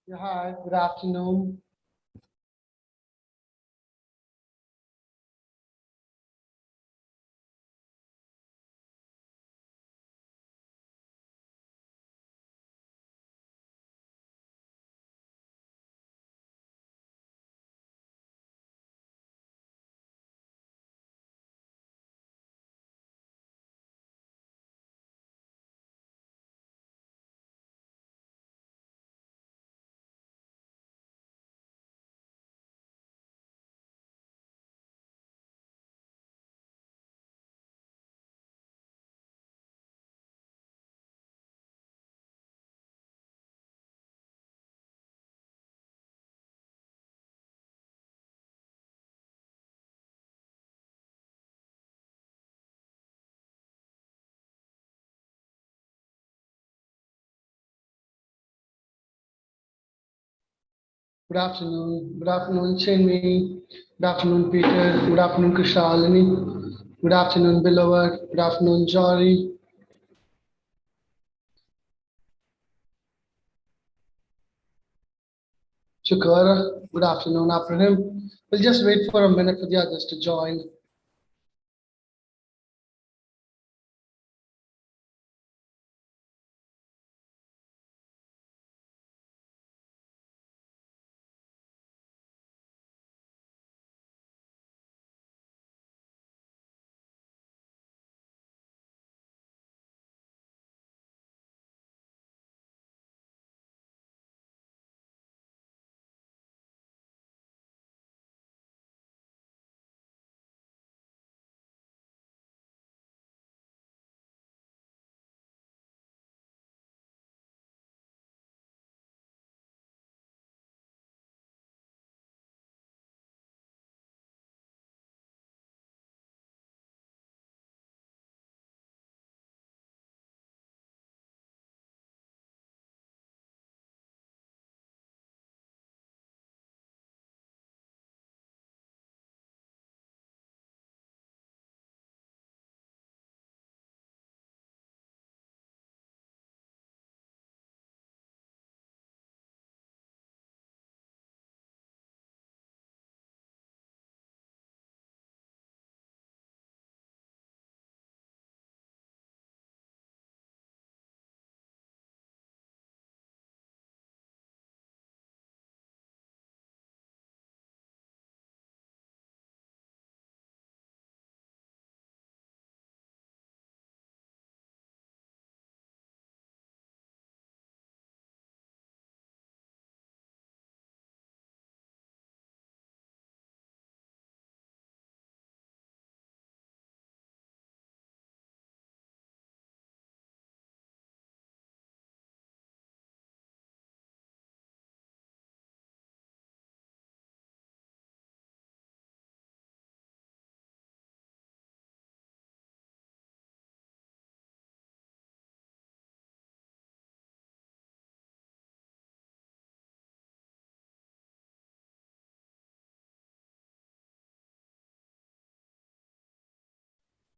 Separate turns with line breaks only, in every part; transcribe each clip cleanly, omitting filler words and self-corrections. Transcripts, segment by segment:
Yeah, hi, good afternoon. Good afternoon. Good afternoon, Chinmay. Good afternoon, Peter. Good afternoon, Krishalini. Good afternoon, Beloved. Good afternoon, Jory. Shukar. Good afternoon, Abraham. We'll just wait for a minute for the others to join.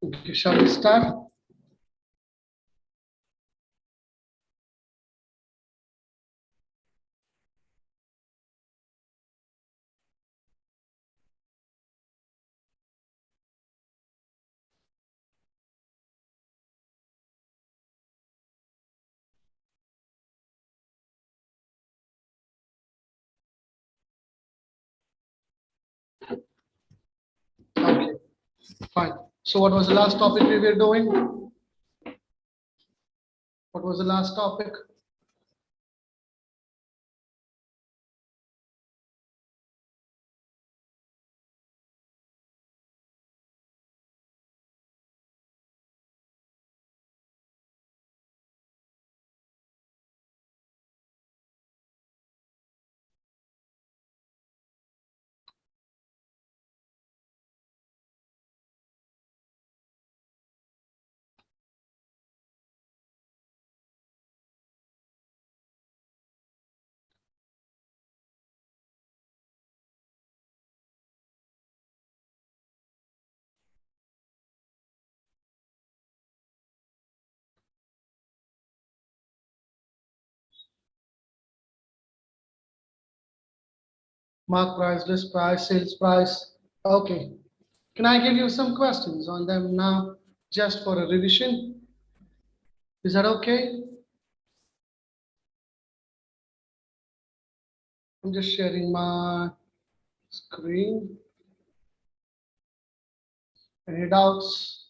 Okay, shall we start? Okay, fine. So, what was the last topic we were doing? What was the last topic? Mark price, list price, sales price. Okay. Can I give you some questions on them now, just for a revision? Is that okay? I'm just sharing my screen. Any doubts?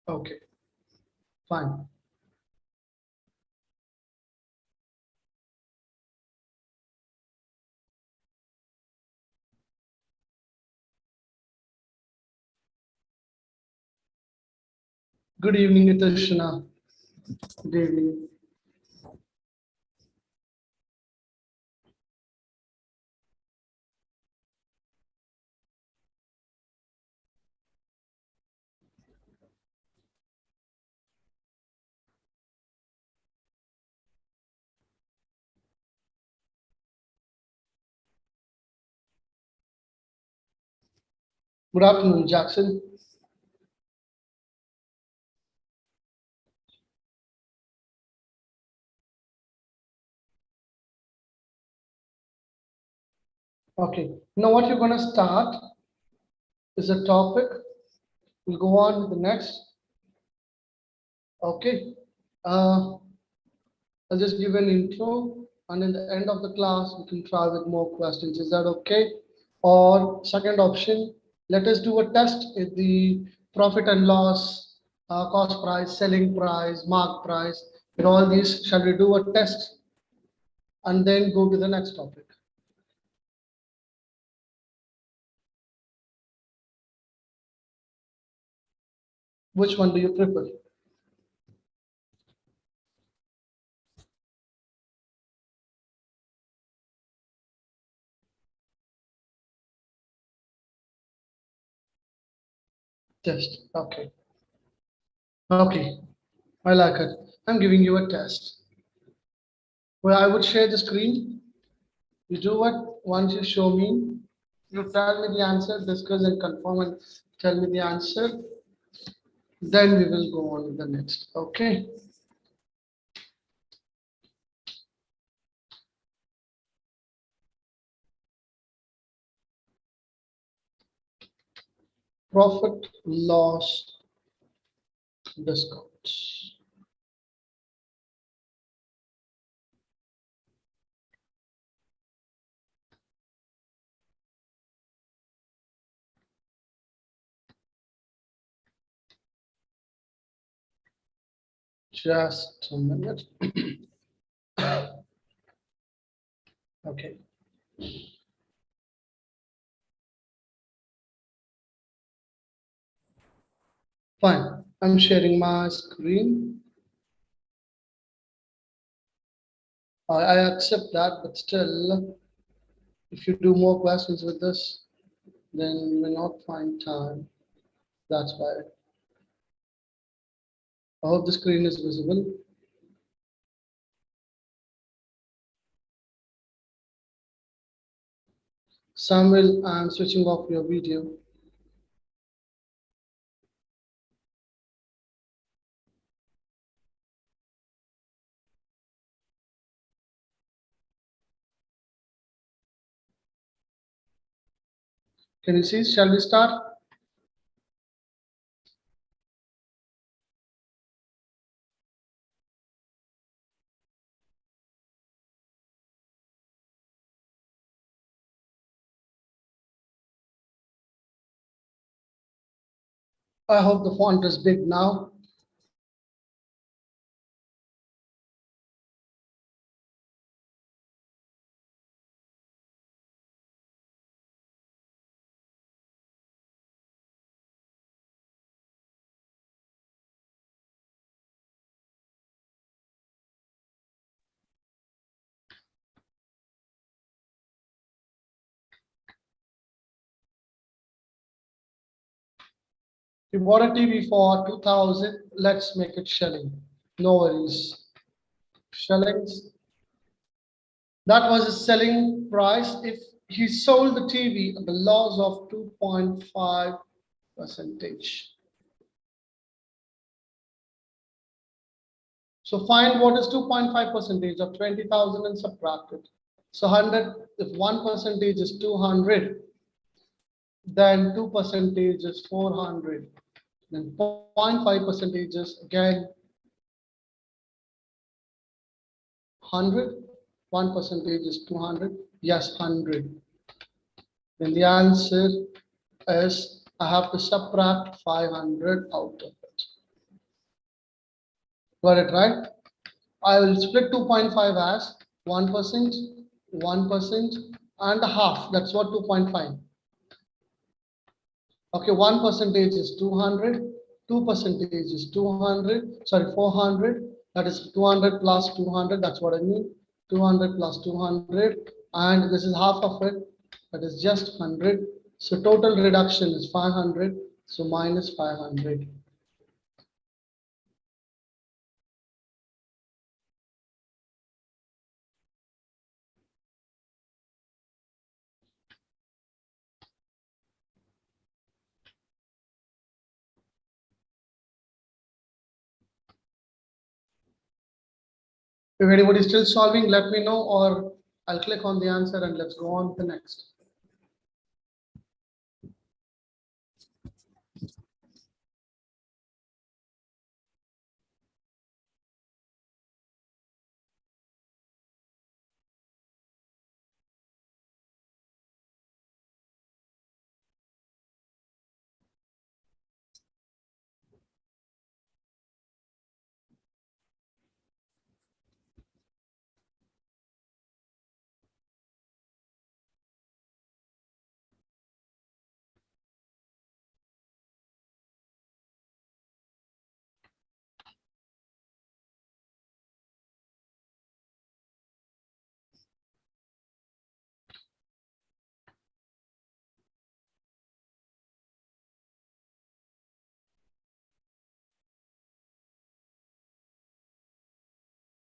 Okay, fine. Good evening, Nitishna. Good evening. Good afternoon, Jackson. Okay, now what you're going to start is a topic. We'll go on with the next. Okay. I'll just give an intro, and in the end of the class, we can try with more questions. Is that okay? Or second option, let us do a test if the profit and loss, cost price, selling price, mark price, with all these, shall we do a test and then go to the next topic? Which one do you prefer? Test. Okay. Okay. I like it. I'm giving you a test. Well, I would share the screen. You do what? Once you show me, you tell me the answer, discuss and confirm and tell me the answer. Then we will go on to the next. Okay. Profit loss discounts. Just a minute. Okay. Fine. I'm sharing my screen. I accept that, but still, if you do more questions with this, then you will not find time. That's why. I hope the screen is visible. Samuel, I'm switching off your video. Can you see? Shall we start? I hope the font is big now. you bought a TV for 2000, let's make it shilling. No worries. Shillings. That was his selling price. If he sold the TV at the loss of 2.5 percentage. So find what is 2.5 percentage of 20,000 and subtract it. So 100, if 1 percentage is 200, then 2 percentage is 400. Then 0.5 percentage is again 100. 1 percentage is 200. Yes, 100. Then the answer is I have to subtract 500 out of it. Got it right? I will split 2.5 as 1%, 1%, and a half. That's what 2.5. Okay, 1 percentage is 200, 2 percentage is 200, sorry, 400. That is 200 plus 200. That's what I mean. 200 plus 200, and this is half of it. That is just 100. So total reduction is 500. So minus 500. If anybody is still solving, let me know, or I'll click on the answer and let's go on to the next.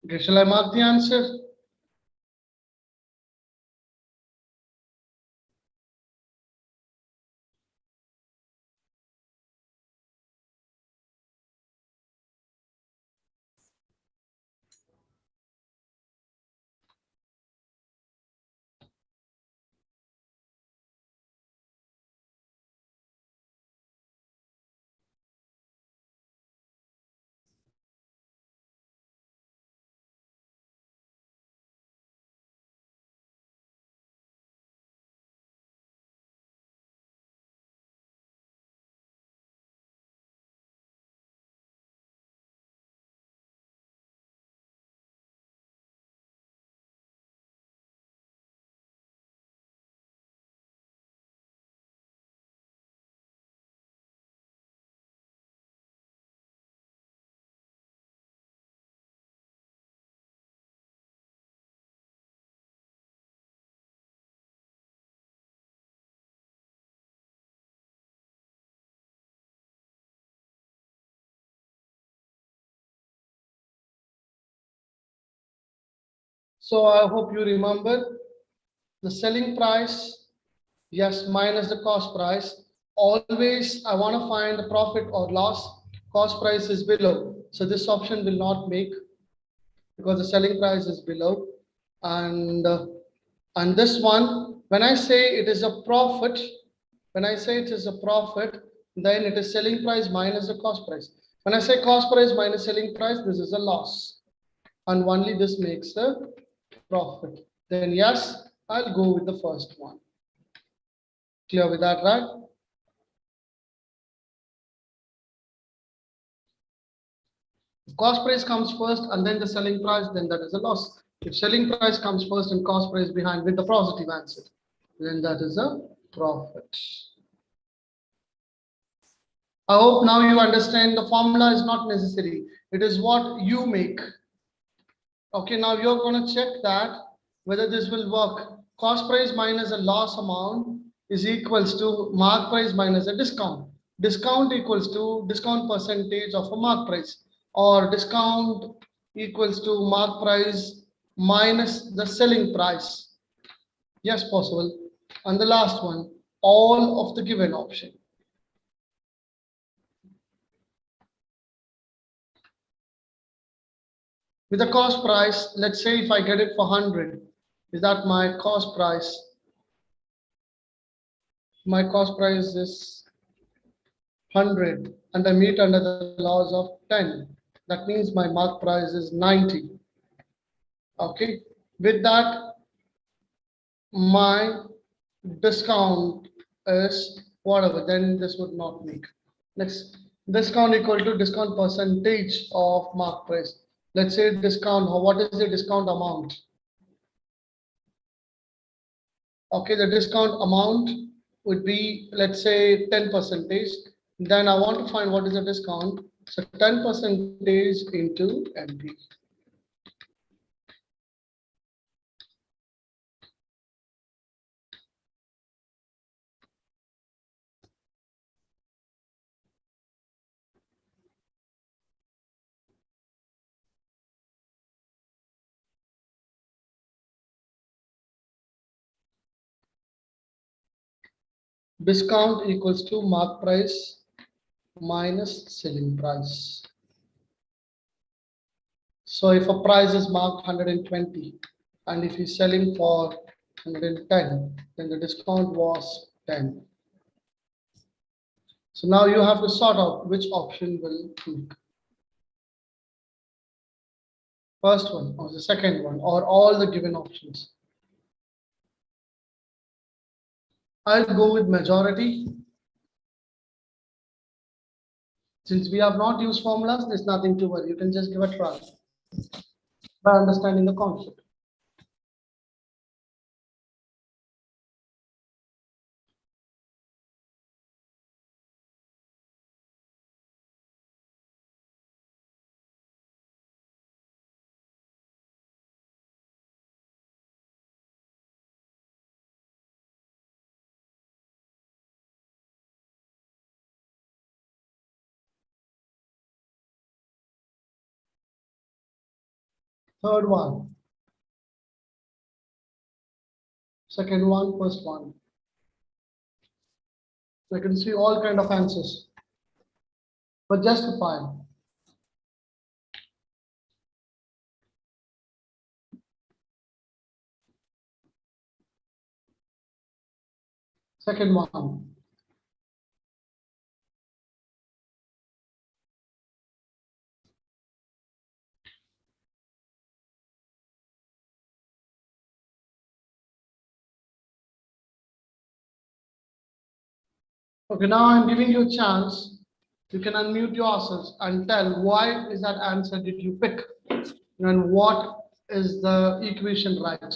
Okay, shall I mark the answer? So I hope you remember the selling price, yes, minus the cost price. Always I want to find the profit or loss. Cost price is below. So this option will not make because the selling price is below. And this one, when I say it is a profit, when I say it is a profit, then it is selling price minus the cost price. When I say cost price minus selling price, this is a loss. And only this makes a profit. Then yes, I'll go with the first one. Clear with that, right? If cost price comes first and then the selling price, then that is a loss. If selling price comes first and cost price behind with the positive answer, then that is a profit. I hope now you understand the formula is not necessary. It is what you make. Okay, now you're going to check that whether this will work. Cost price minus a loss amount is equals to mark price minus a discount. discount equals to discount percentage of a mark price, or discount equals to mark price minus the selling price. Yes, possible. And the last one, all of the given option. With the cost price, let's say if I get it for 100, is that my cost price? My cost price is 100 and I meet under the laws of 10. That means my mark price is 90. Okay. With that, my discount is whatever, then this would not make. Next, discount equal to discount percentage of mark price. Let's say discount, what is the discount amount? Okay, the discount amount would be, let's say 10 percentage. Then I want to find what is the discount. So 10 percentage into MP. Discount equals to mark price minus selling price. So if a price is marked 120 and if he's selling for 110, then the discount was 10. So now you have to sort out which option will click. First one or the second one or all the given options. I'll go with majority. Since we have not used formulas, there's nothing to worry. You can just give a try by understanding the concept. Third one, second one, first one. So I can see all kind of answers, but justify. Second one. Okay, now I'm giving you a chance. You can unmute yourselves and tell why is that answer did you pick and what is the equation right.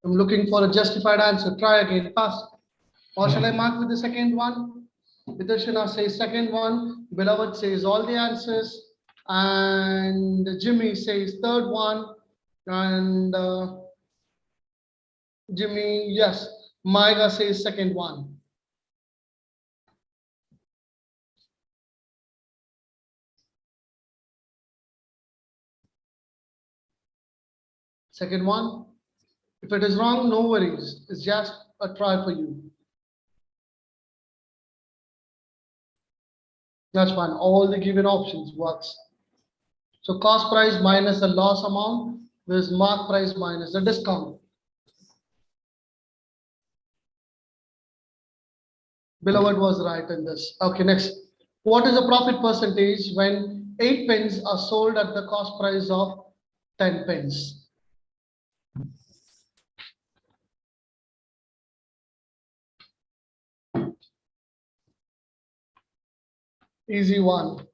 I'm looking for a justified answer. Try again, fast. Or shall I mark with the second one? Vidarshana says second one. Beloved says all the answers. And Jimmy says third one. And Jimmy, yes. Maiga says second one. Second one. If it is wrong, no worries. It's just a try for you. That's fine. All the given options works. So cost price minus the loss amount is mark price minus the discount. Beloved was right in this. Okay, next. What is the profit percentage when 8 pens are sold at the cost price of 10 pence? Easy one.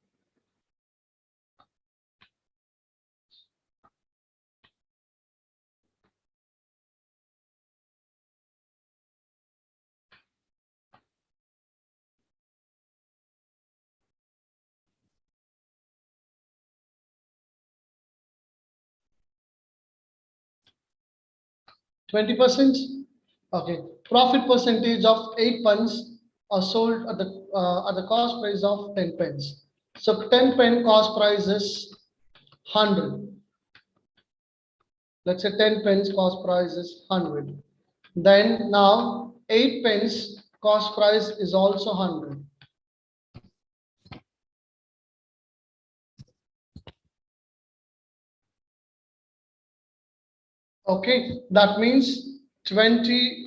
%20. Okay. Profit percentage of 8 pence are sold at the cost price of 10 pence. So 10 pen cost price is 100. Let's say 10 pence cost price is 100. Then now 8 pence cost price is also 100. Okay, that means 20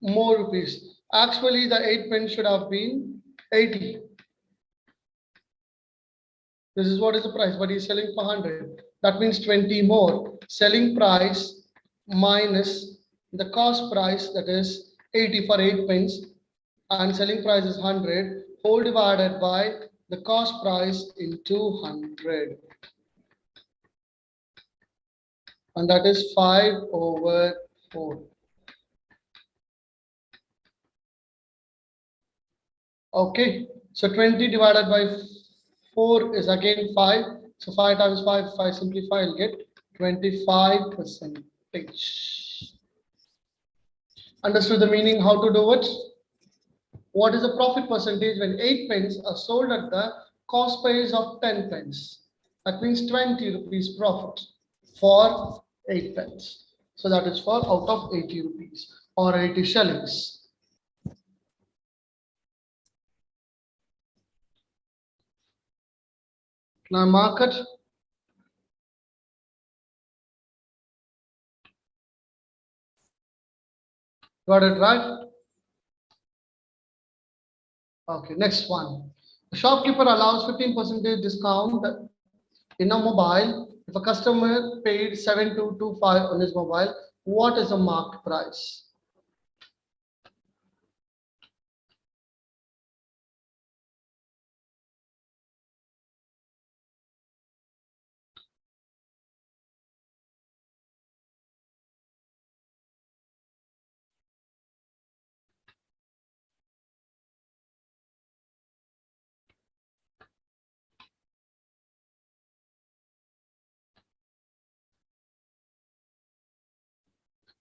more rupees. Actually, the 8 pence should have been 80. This is what is the price, but he's selling for 100. That means 20 more. Selling price minus the cost price, that is 80 for 8 pence, and selling price is 100, whole divided by the cost price into 100. And that is 5/4. Okay, so 20 divided by 4 is again 5. So 5 times 5, if I simplify, I'll get 25%. Understood the meaning, how to do it? What is the profit percentage when 8 pence are sold at the cost price of 10 pence? That means 20 rupees profit for 8 pence. So that is for out of 80 rupees or 80 shillings. Now market. Got it right? Okay, next one. The shopkeeper allows 15% discount in a mobile if a customer paid 7225 on his mobile. What is the marked price?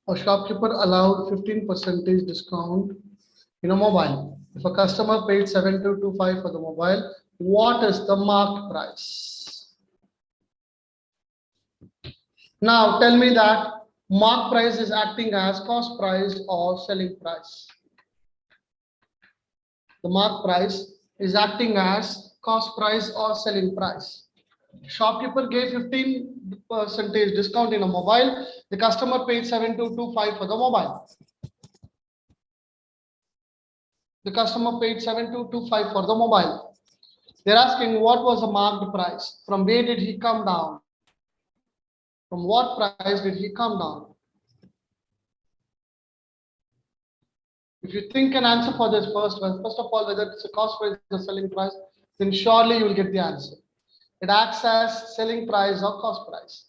A shopkeeper allowed 15% discount in a mobile. If a customer paid 7225 for the mobile, what is the marked price? Now tell me that mark price is acting as cost price or selling price. The mark price is acting as cost price or selling price. Shopkeeper gave 15% discount in a mobile. The customer paid 7225 for the mobile. The customer paid 7225 for the mobile. They're asking what was the marked price? From where did he come down? From what price did he come down? If you think an answer for this first of all, whether it's a cost price or selling price, then surely you will get the answer. It acts as selling price or cost price.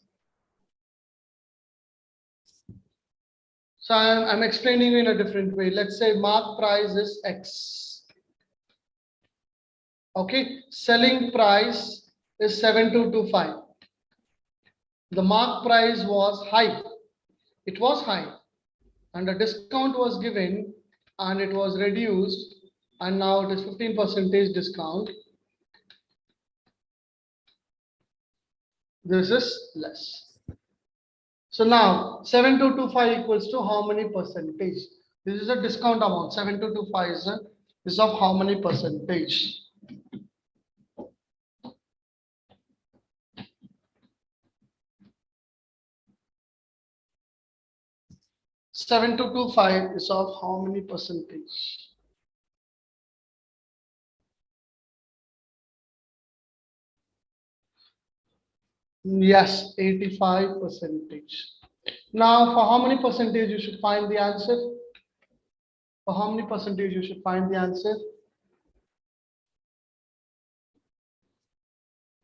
So I'm explaining you in a different way. Let's say mark price is X. Okay, selling price is 7225. The mark price was high. It was high, and a discount was given, and it was reduced, and now it is 15% discount. This is less. So now 7225 equals to how many percentage? This is a discount amount. 7225 is of how many percentage? Seven two two five is of how many percentage? Yes, 85%. Now, for how many percentage you should find the answer? For how many percentage you should find the answer?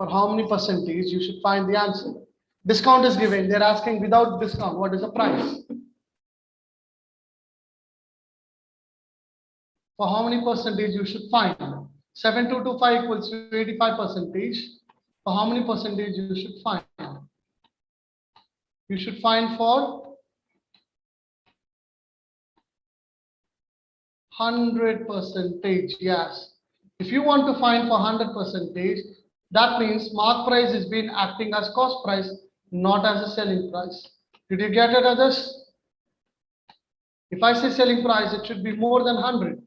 For how many percentage you should find the answer. Discount is given. They're asking without discount, what is the price? For how many percentage you should find? 7225 equals to 85 percentage. For how many percentage you should find? You should find for 100 percentage. Yes. If you want to find for 100 percentage, that means mark price is being acting as cost price, not as a selling price. Did you get it, others? If I say selling price, it should be more than 100.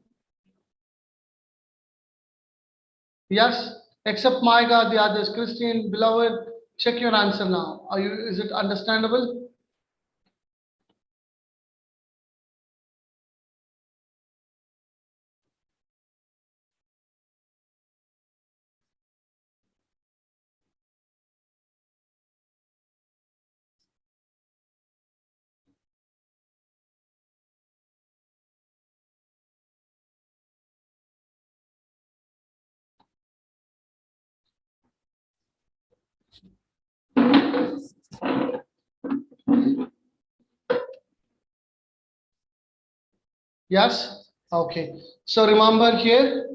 Yes, except Maiga, the others. Christine, beloved, check your answer now. Are you? Is it understandable? Yes. Okay. So remember here,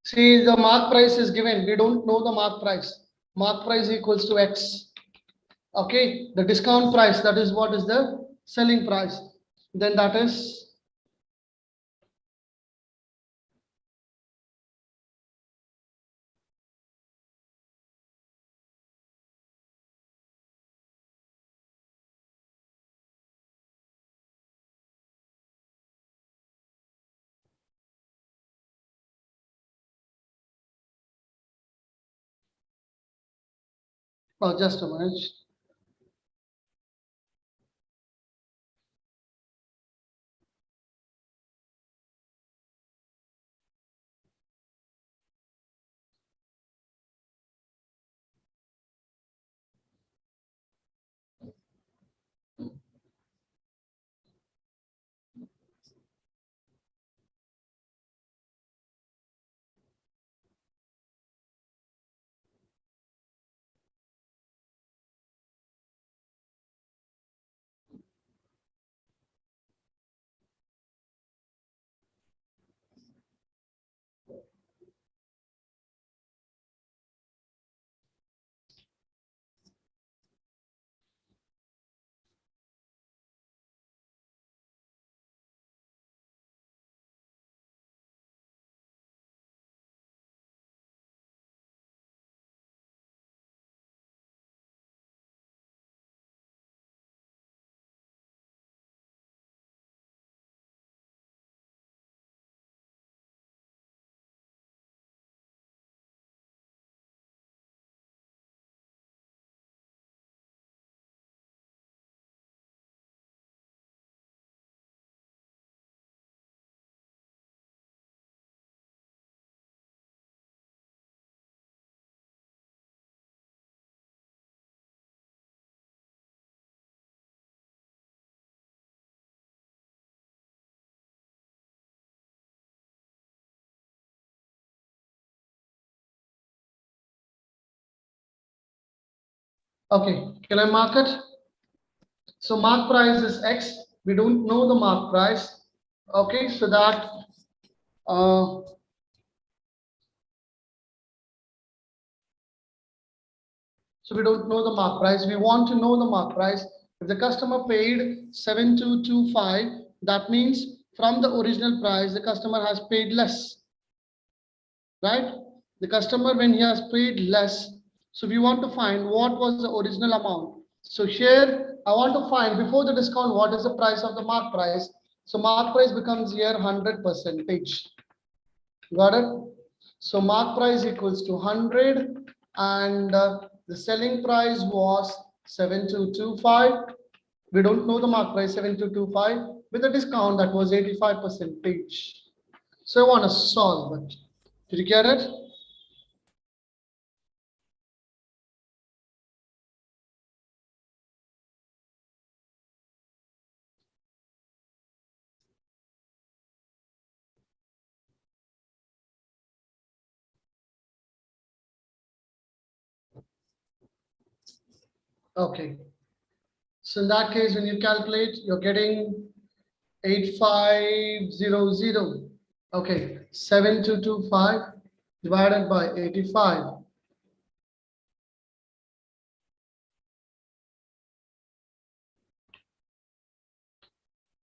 see the mark price is given. We don't know the mark price. Mark price equals to X. Okay. The discount price, that is what is the selling price. Then that is oh, just a minute. Okay. Can I mark it? So mark price is X. We don't know the mark price. Okay. So that uh, so we don't know the mark price. We want to know the mark price. If the customer paid 7225, that means from the original price, the customer has paid less, right? The customer, when he has paid less, so we want to find what was the original amount. So here, I want to find before the discount, what is the price of the mark price. So mark price becomes here 100 percentage. Got it? So mark price equals to 100 and the selling price was 7225. We don't know the mark price 7225. With a discount that was 85 percentage. So I want to solve it. Did you get it? Okay. So in that case, when you calculate, you're getting 8500. Okay. 7225 divided by 85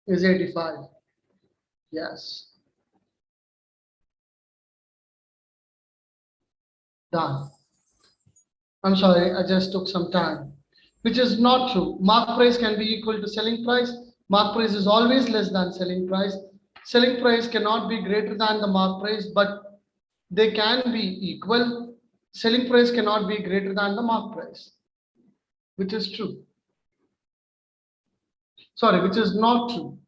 is 85. Yes. Done. I'm sorry, I just took some time. Which is not true. Mark price can be equal to selling price. Mark price is always less than selling price. Selling price cannot be greater than the mark price, but they can be equal. Selling price cannot be greater than the mark price, which is true. Sorry, which is not true.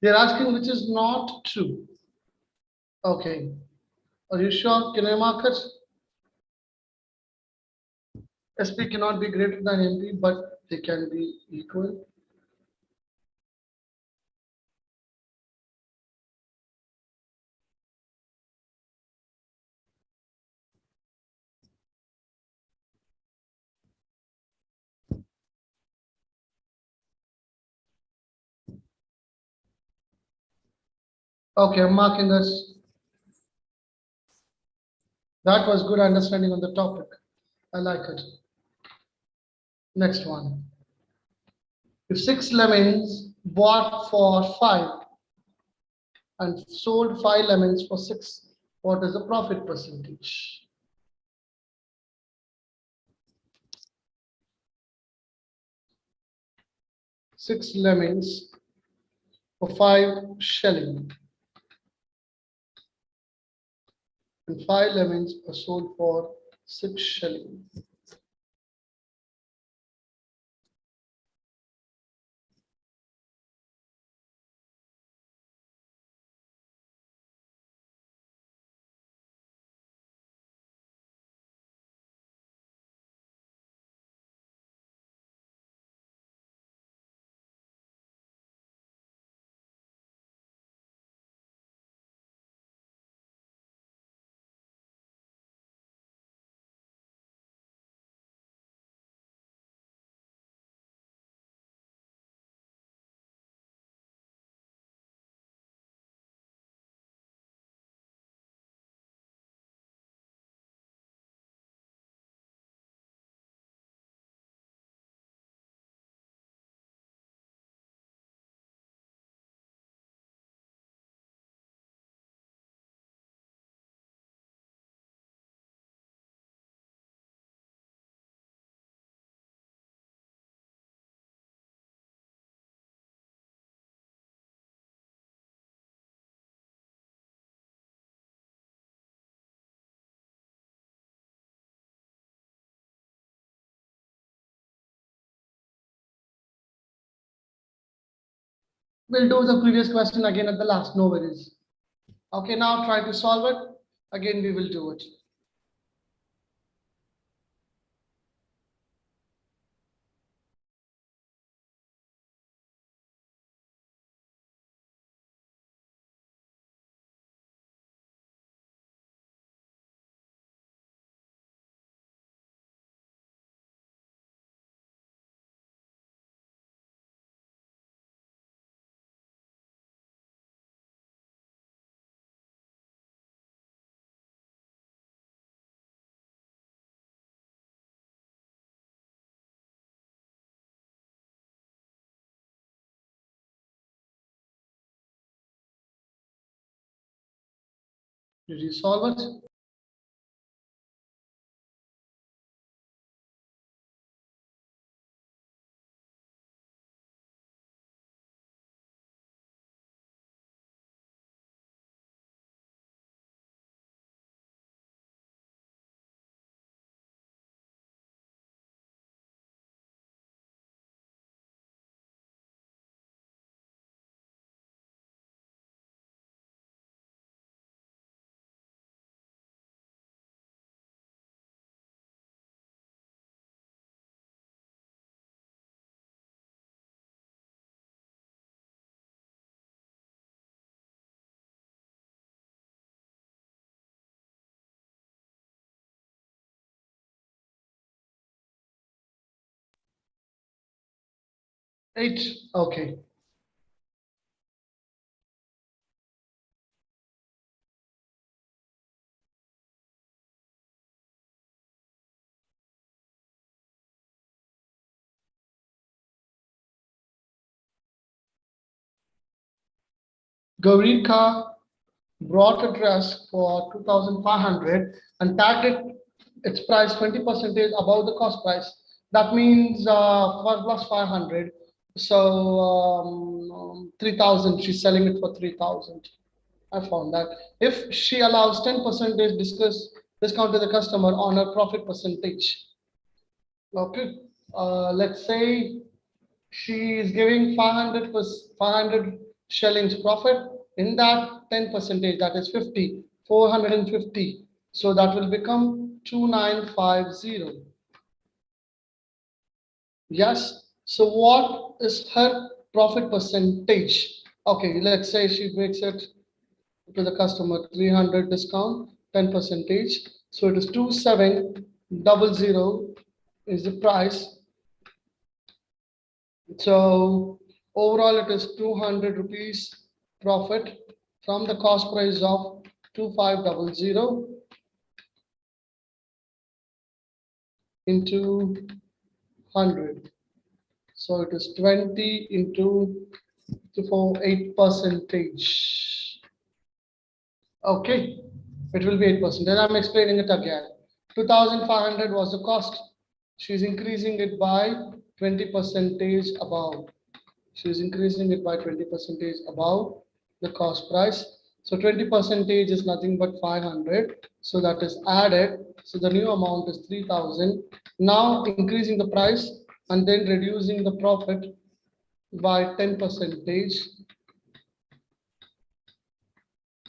They're asking which is not true. Okay. Are you sure? Can I mark it? SP cannot be greater than MP, but they can be equal. Okay, I'm marking this. That was good understanding on the topic. I like it. Next one. If six lemons bought for five and sold five lemons for six, what is the profit percentage? Six lemons for 5 shilling and five lemons are sold for 6 shilling. We'll do the previous question again at the last, no worries. Okay, now try to solve it. Again, we will do it. Did you solve it? 8. Okay. Gaurika brought a dress for 2,500 and tagged its price 20% above the cost price. That means for plus 500. So 3,000. She's selling it for 3,000. I found that if she allows 10% discount to the customer on her profit percentage. Okay. Let's say she is giving 500 shillings profit. In that 10 percentage, that is 50, 450. So that will become 2950. Yes. So what is her profit percentage? Okay, let's say she makes it to the customer 300 discount, 10 percentage. So it is 2700 is the price. So overall it is 200 rupees profit from the cost price of 2500 into 100. So it is 20 into 8 percentage. Okay, it will be 8%. Then I'm explaining it again. 2500 was the cost. She's increasing it by 20 percentage above. She's increasing it by 20 percentage above the cost price. So 20 percentage is nothing but 500. So that is added. So the new amount is 3,000. Now increasing the price and then reducing the profit by 10 percentage.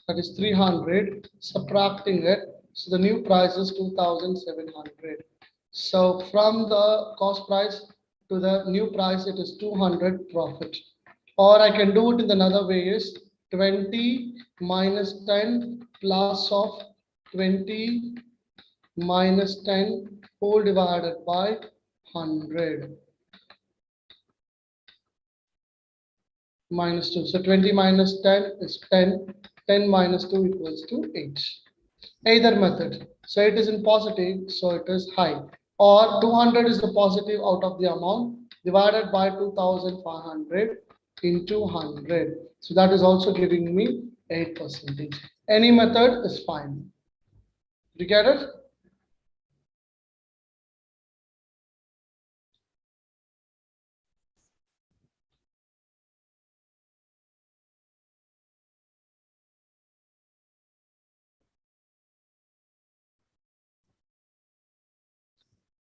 That is 300. Subtracting it. So the new price is 2,700. So from the cost price to the new price, it is 200 profit. Or I can do it in another way is 20 minus 10 plus of 20 minus 10 whole divided by 100 minus 2. So 20 minus 10 is 10. 10 minus 2 equals to 8. Either method. So it is in positive, so it is high. Or 200 is the positive out of the amount divided by 2,500 into 100. So that is also giving me 8%. Any method is fine. You get it?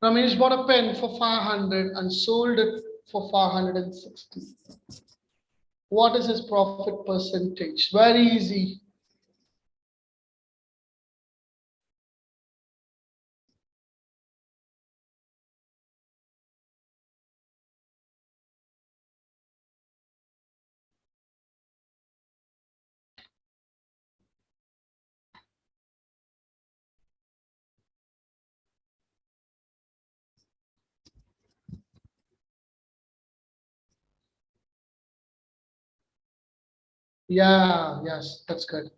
Ramesh bought a pen for 500 and sold it for 560. What is his profit percentage? Very easy. Yeah, yes, that's good.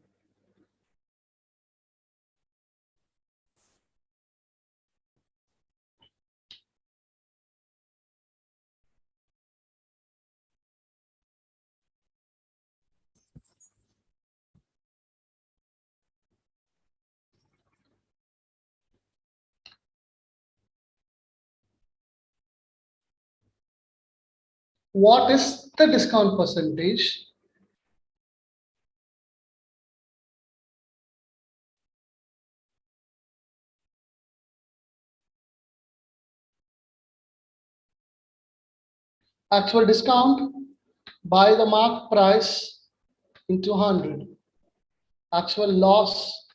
What is the discount percentage? Actual discount by the mark price into 100. Actual loss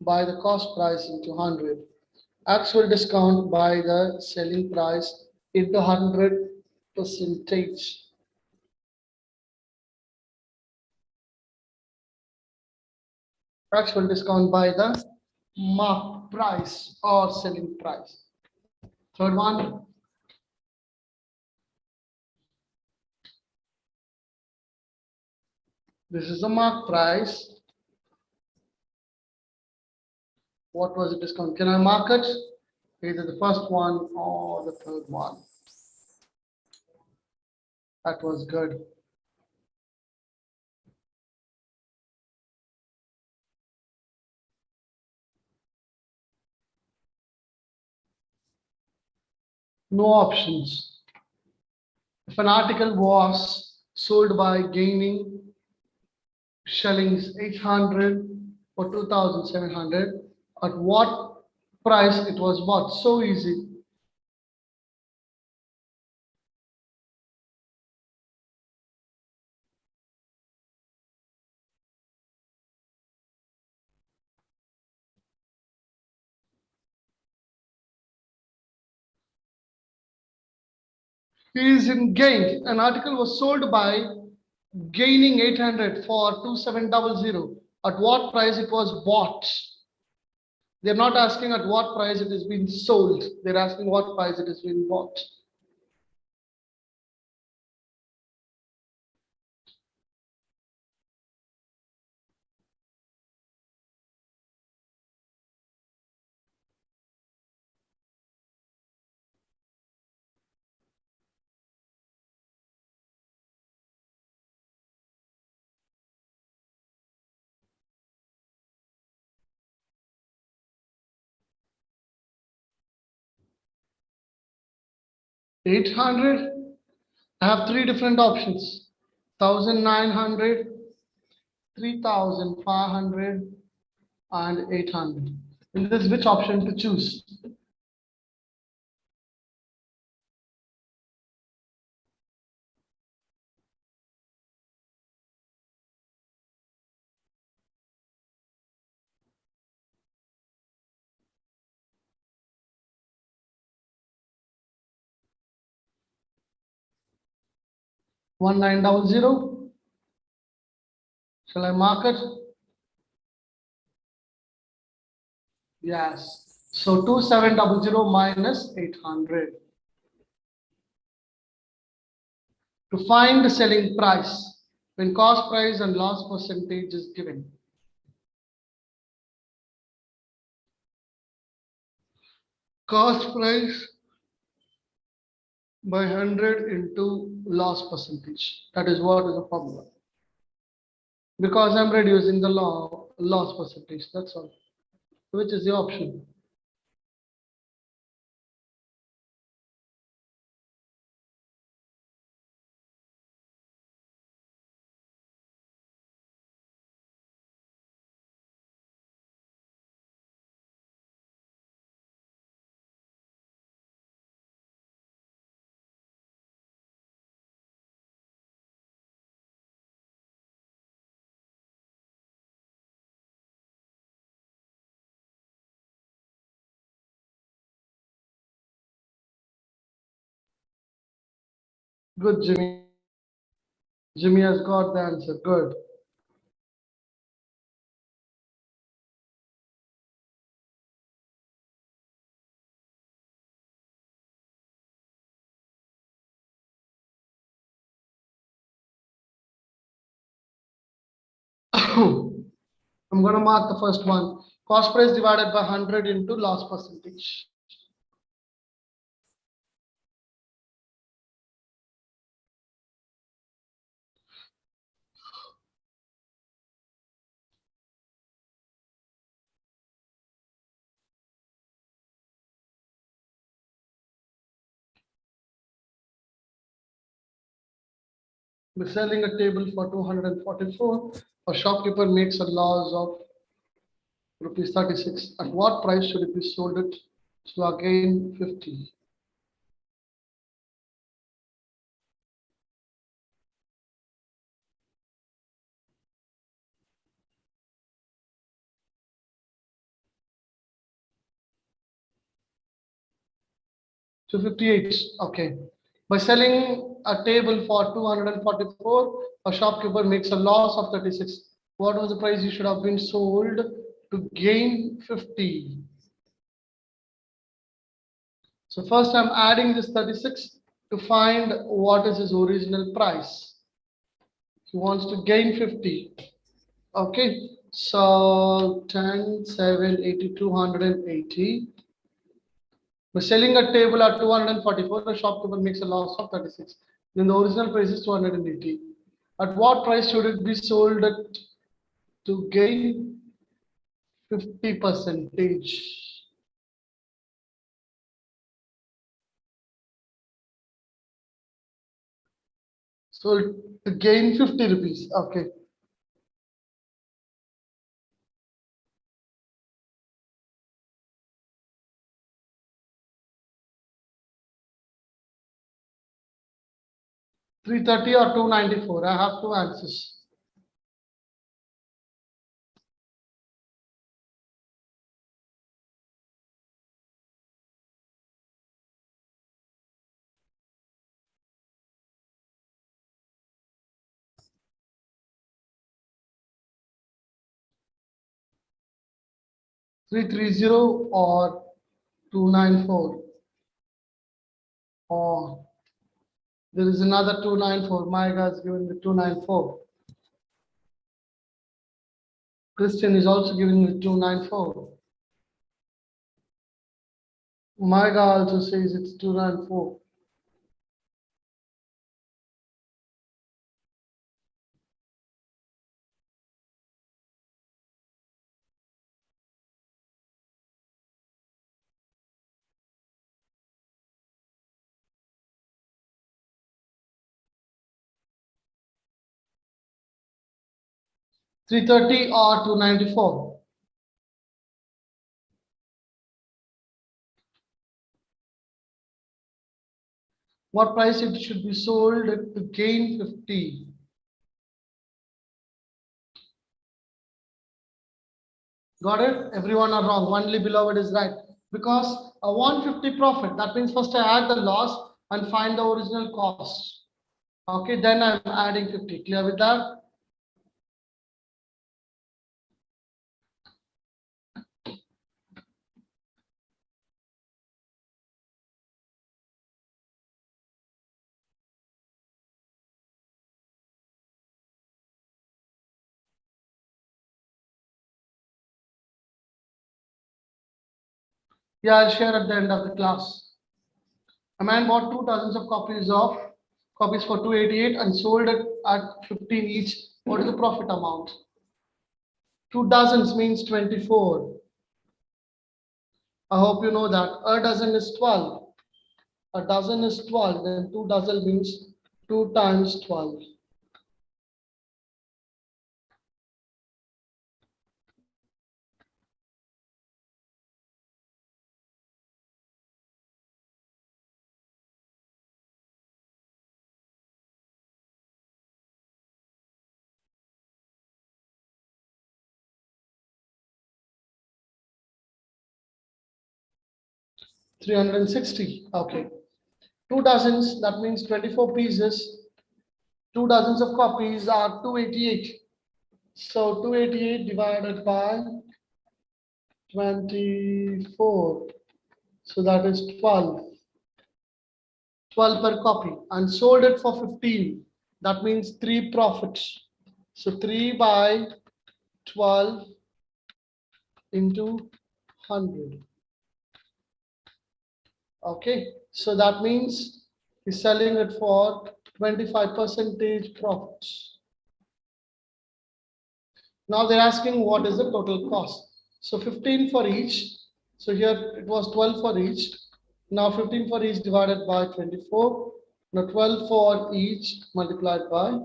by the cost price into 100. Actual discount by the selling price into 100 percentage. Actual discount by the mark price or selling price. Third one. This is the mark price. What was the discount? Can I mark it? Either the first one or the third one. That was good. No options. If an article was sold by gaining shillings 800 or 2,700, at what price it was bought? So easy. He is in gain. An article was sold by gaining 800 for 2700. At what price it was bought? They're not asking at what price it has been sold. They're asking what price it has been bought. $800. I have three different options: 1,900, 3,500, and 800. In this, which option to choose? One nine double zero. Shall I mark it? Yes. So 2700 minus 800. To find the selling price when cost price and loss percentage is given. Cost price by 100 into loss percentage. That is what is the formula. Because I'm reducing the loss percentage. That's all. Which is the option? Good, Jimmy. Jimmy has got the answer. Good. I'm going to mark the first one. Cost price divided by 100 into loss percentage. We're selling a table for 244. A shopkeeper makes a loss of rupees 36. At what price should it be sold it? So again 50. So 58. Okay. By selling a table for 244, a shopkeeper makes a loss of 36. What was the price you should have been sold to gain 50? So first I'm adding this 36 to find what is his original price. He wants to gain 50. Okay, so 10, 7, 80, 280. We're selling a table at 244. The shopkeeper makes a loss of 36. Then the original price is 280. At what price should it be sold at to gain 50 percentage? So to gain 50 rupees. Okay. $330 or $294. I have two answers. $330 or 294. Or there is another 294. My guy is giving the 294. Christian is also giving the 294. My guy also says it's 294. $330 or 294. What price it should be sold to gain 50? Got it? Everyone are wrong. Only beloved is right. Because I want 50 profit. That means first I add the loss and find the original cost. Okay, then I'm adding 50. Clear with that? Yeah, I'll share at the end of the class. A man bought 2 dozens of copies for 288 and sold it at 15 each. What is the profit amount? 2 dozens means 24. I hope you know that. A dozen is 12. A dozen is 12. Then 2 dozen means 2 times 12. 360. Okay. 2 dozens, that means 24 pieces. 2 dozens of copies are 288. So 288 divided by 24. So that is 12. 12 per copy and sold it for 15. That means 3 profits. So 3 by 12 into 100. Okay, so that means he's selling it for 25 percentage profits. Now they're asking what is the total cost. So 15 for each. So here it was 12 for each. Now 15 for each divided by 24. Now 12 for each multiplied by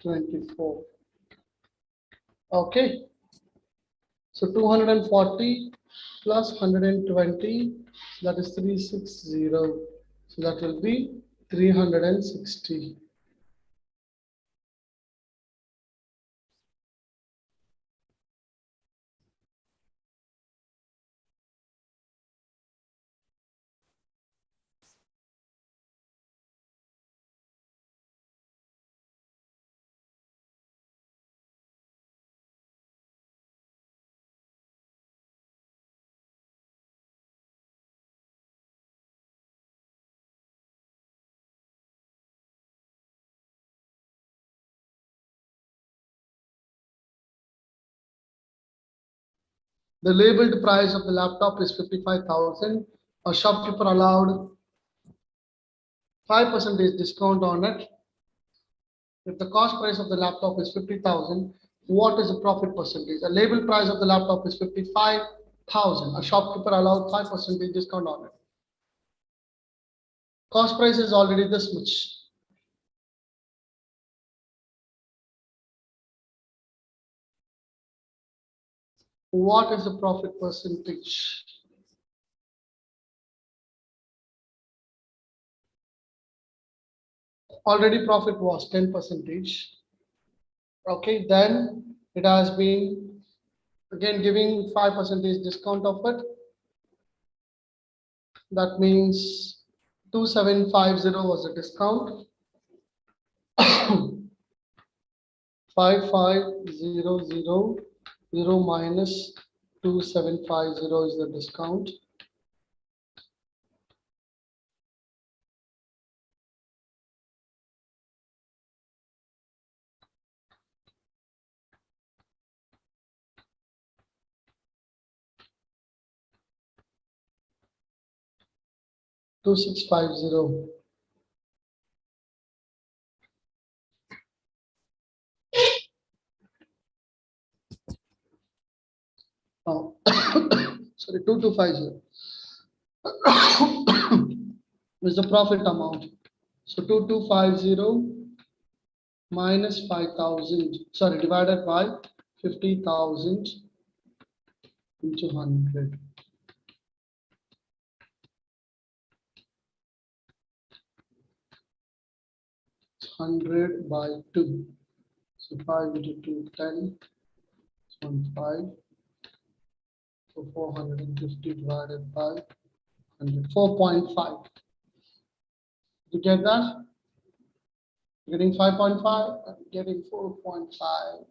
24. Okay. So 240 plus 120, that is 360. So that will be 360. The labeled price of the laptop is 55,000. A shopkeeper allowed 5% discount on it. If the cost price of the laptop is 50,000, what is the profit percentage? The label price of the laptop is 55,000. A shopkeeper allowed 5% discount on it. Cost price is already this much. What is the profit percentage? Already profit was 10%. Okay, then it has been again giving 5% discount of it. That means 2750 was the discount. 55000 minus 2750 is the discount. Two six five zero. Oh, sorry, 2250 is the profit amount. So 2250 minus 5000, sorry, divided by 50,000 into 100. 100 by 2. So 5 into 2, 10. 5. So 450 divided by 100. 4.5. You get that? Getting 5.5, I'm getting 4.5.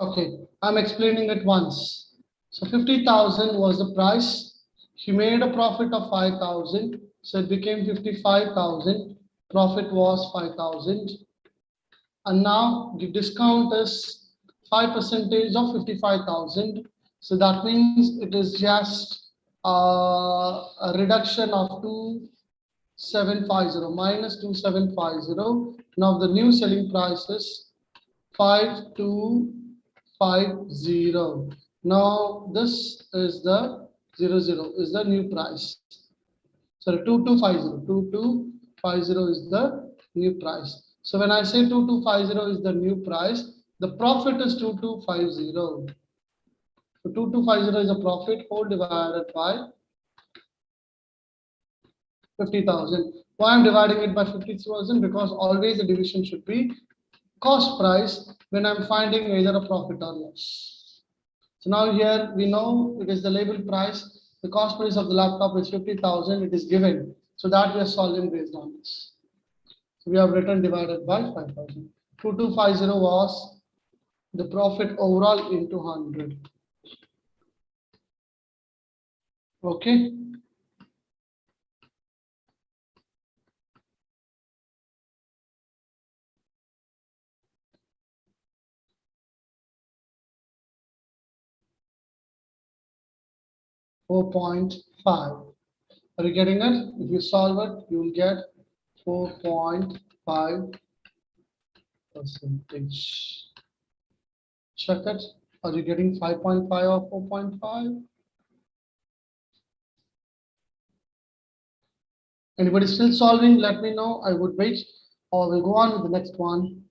Okay, I'm explaining it once. So 50,000 was the price. He made a profit of 5,000. So it became 55,000. Profit was 5,000. And now the discount is 5% of 55,000. So that means it is just a reduction of 2750 minus 2750. Now the new selling price is 5250. Now this is the 00 is the new price. Sorry, 2250 is the new price. So when I say 2250 is the new price, the profit is 2250. So 2250 is a profit whole divided by 50,000. Why I'm dividing it by 50,000? Because always the division should be cost price when I'm finding either a profit or loss. So now here we know it is the label price. The cost price of the laptop is 50,000. It is given. So that we are solving based on this. So we have written divided by 5,000. 2250 was the profit overall into 100. Okay. .5. Are you getting it? If you solve it, you will get 4.5%. Check it. Are you getting 5.5 or 4.5? Anybody still solving? Let me know. I would wait, or we'll go on with the next one.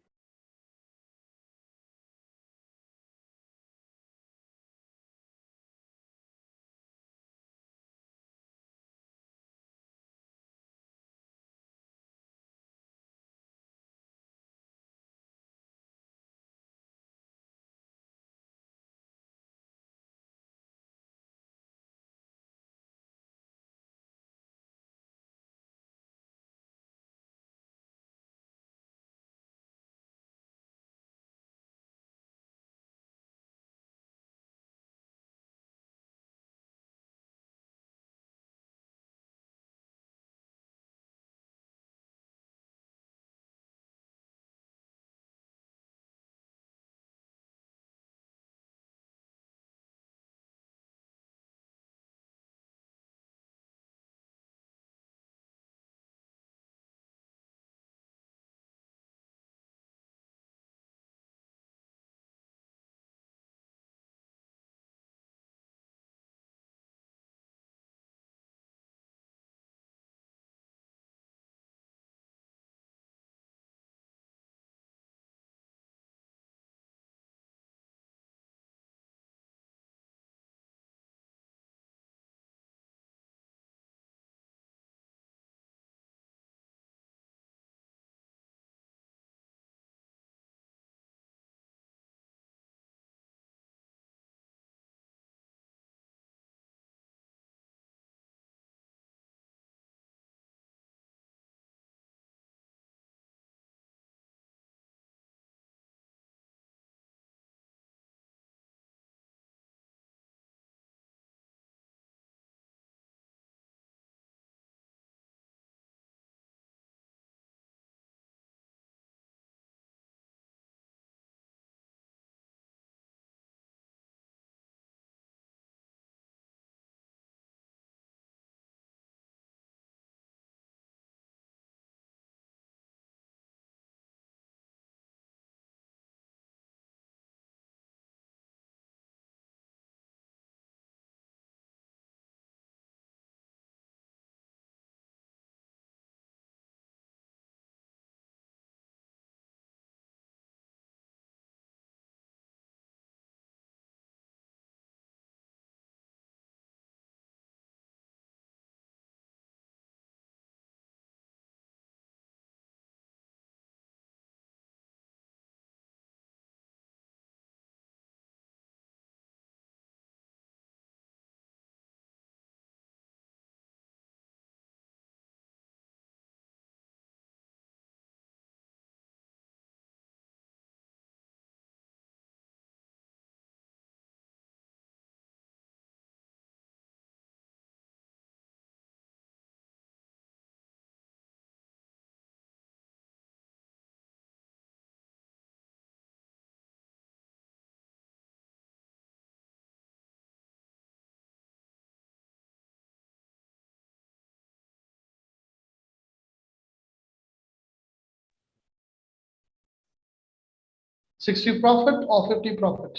60 profit or 50 profit.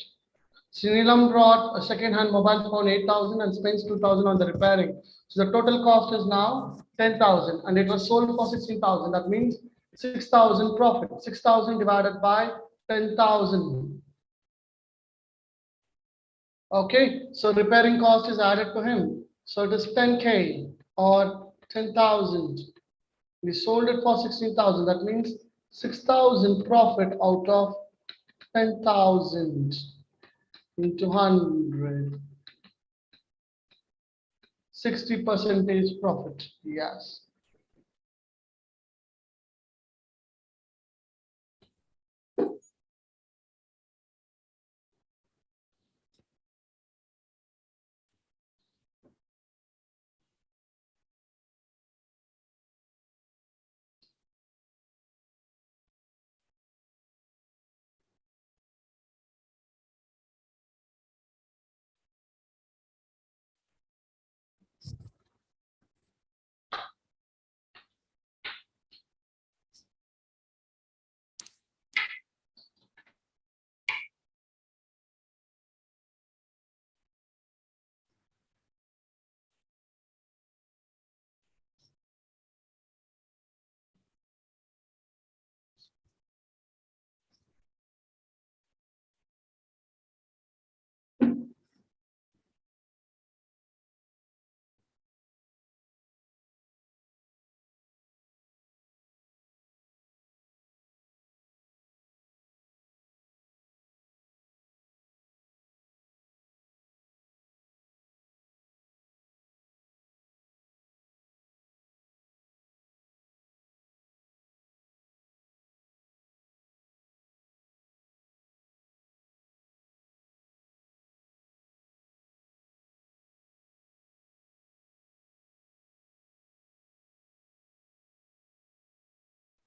Srineelam brought a second-hand mobile phone 8,000 and spends 2,000 on the repairing. So the total cost is now 10,000 and it was sold for 16,000. That means 6,000 profit. 6,000 divided by 10,000. Okay, so repairing cost is added to him. So it is 10K or 10,000. We sold it for 16,000. That means 6,000 profit out of 10,000 into 100. 60 percentage profit. Yes.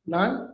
None.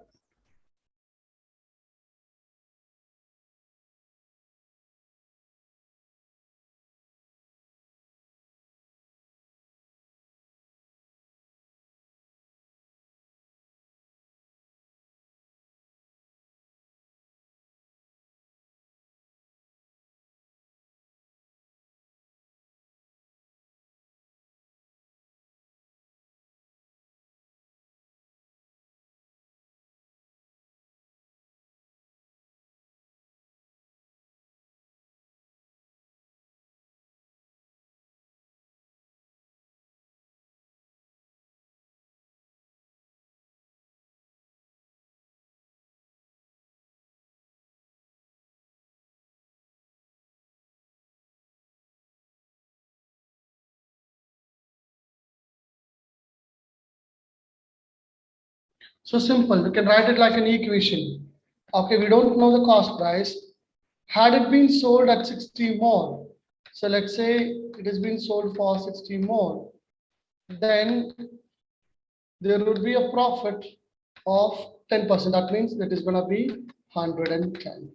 So simple. We can write it like an equation. Okay, we don't know the cost price. Had it been sold at 60 more, so let's say it has been sold for 60 more, then there would be a profit of 10%. That means that is going to be 110.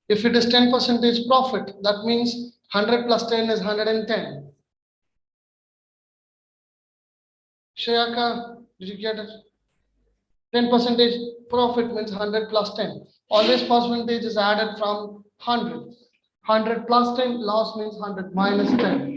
If it is 10 percentage profit, that means 100 plus 10 is 110. Shayaka, did you get it? 10 percentage profit means 100 plus 10. Always percentage is added from 100. 100 plus 10, loss means 100 minus 10.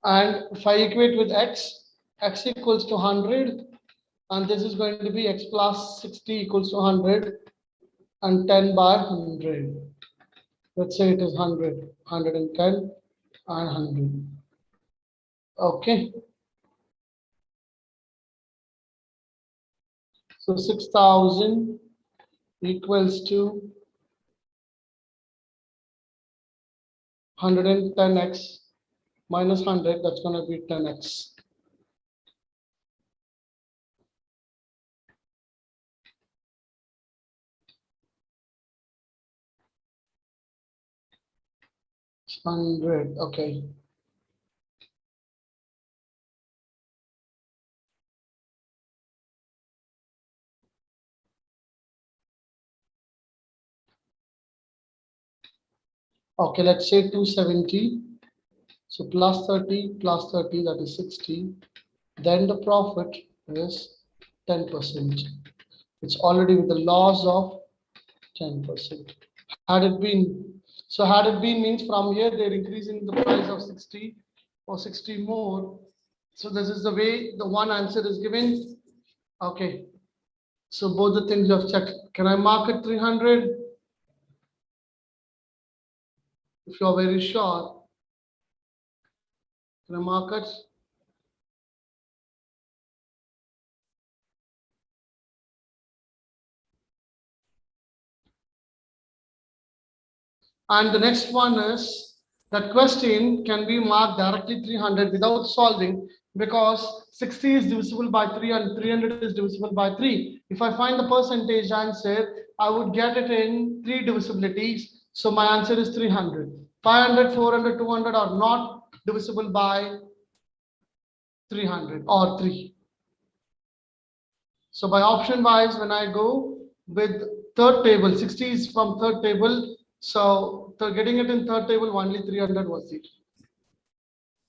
And if I equate with x equals to 100, and this is going to be x plus 60 equals to 100, and 10 by 100. Let's say it is 100, 110, and 100. Okay. So 6,000 equals to 110x minus 100, that's going to be 10x. Hundred, okay. Okay, let's say 270. So plus 30, that is 60. Then the profit is 10%. It's already with the loss of 10%. Had it been, so had it been means from here they're increasing the price of 60 or 60 more. So this is the way the one answer is given. Okay. So both the things you have checked. Can I mark it 300? If you are very sure, can I mark it? And the next one is that question can be marked directly 300 without solving, because 60 is divisible by 3 and 300 is divisible by 3. If I find the percentage answer, I would get it in 3 divisibilities. So my answer is 300. 500, 400, 200 are not divisible by 300 or 3. So by option wise, when I go with third table, 60 is from third table. So getting it in third table, only 300 was it.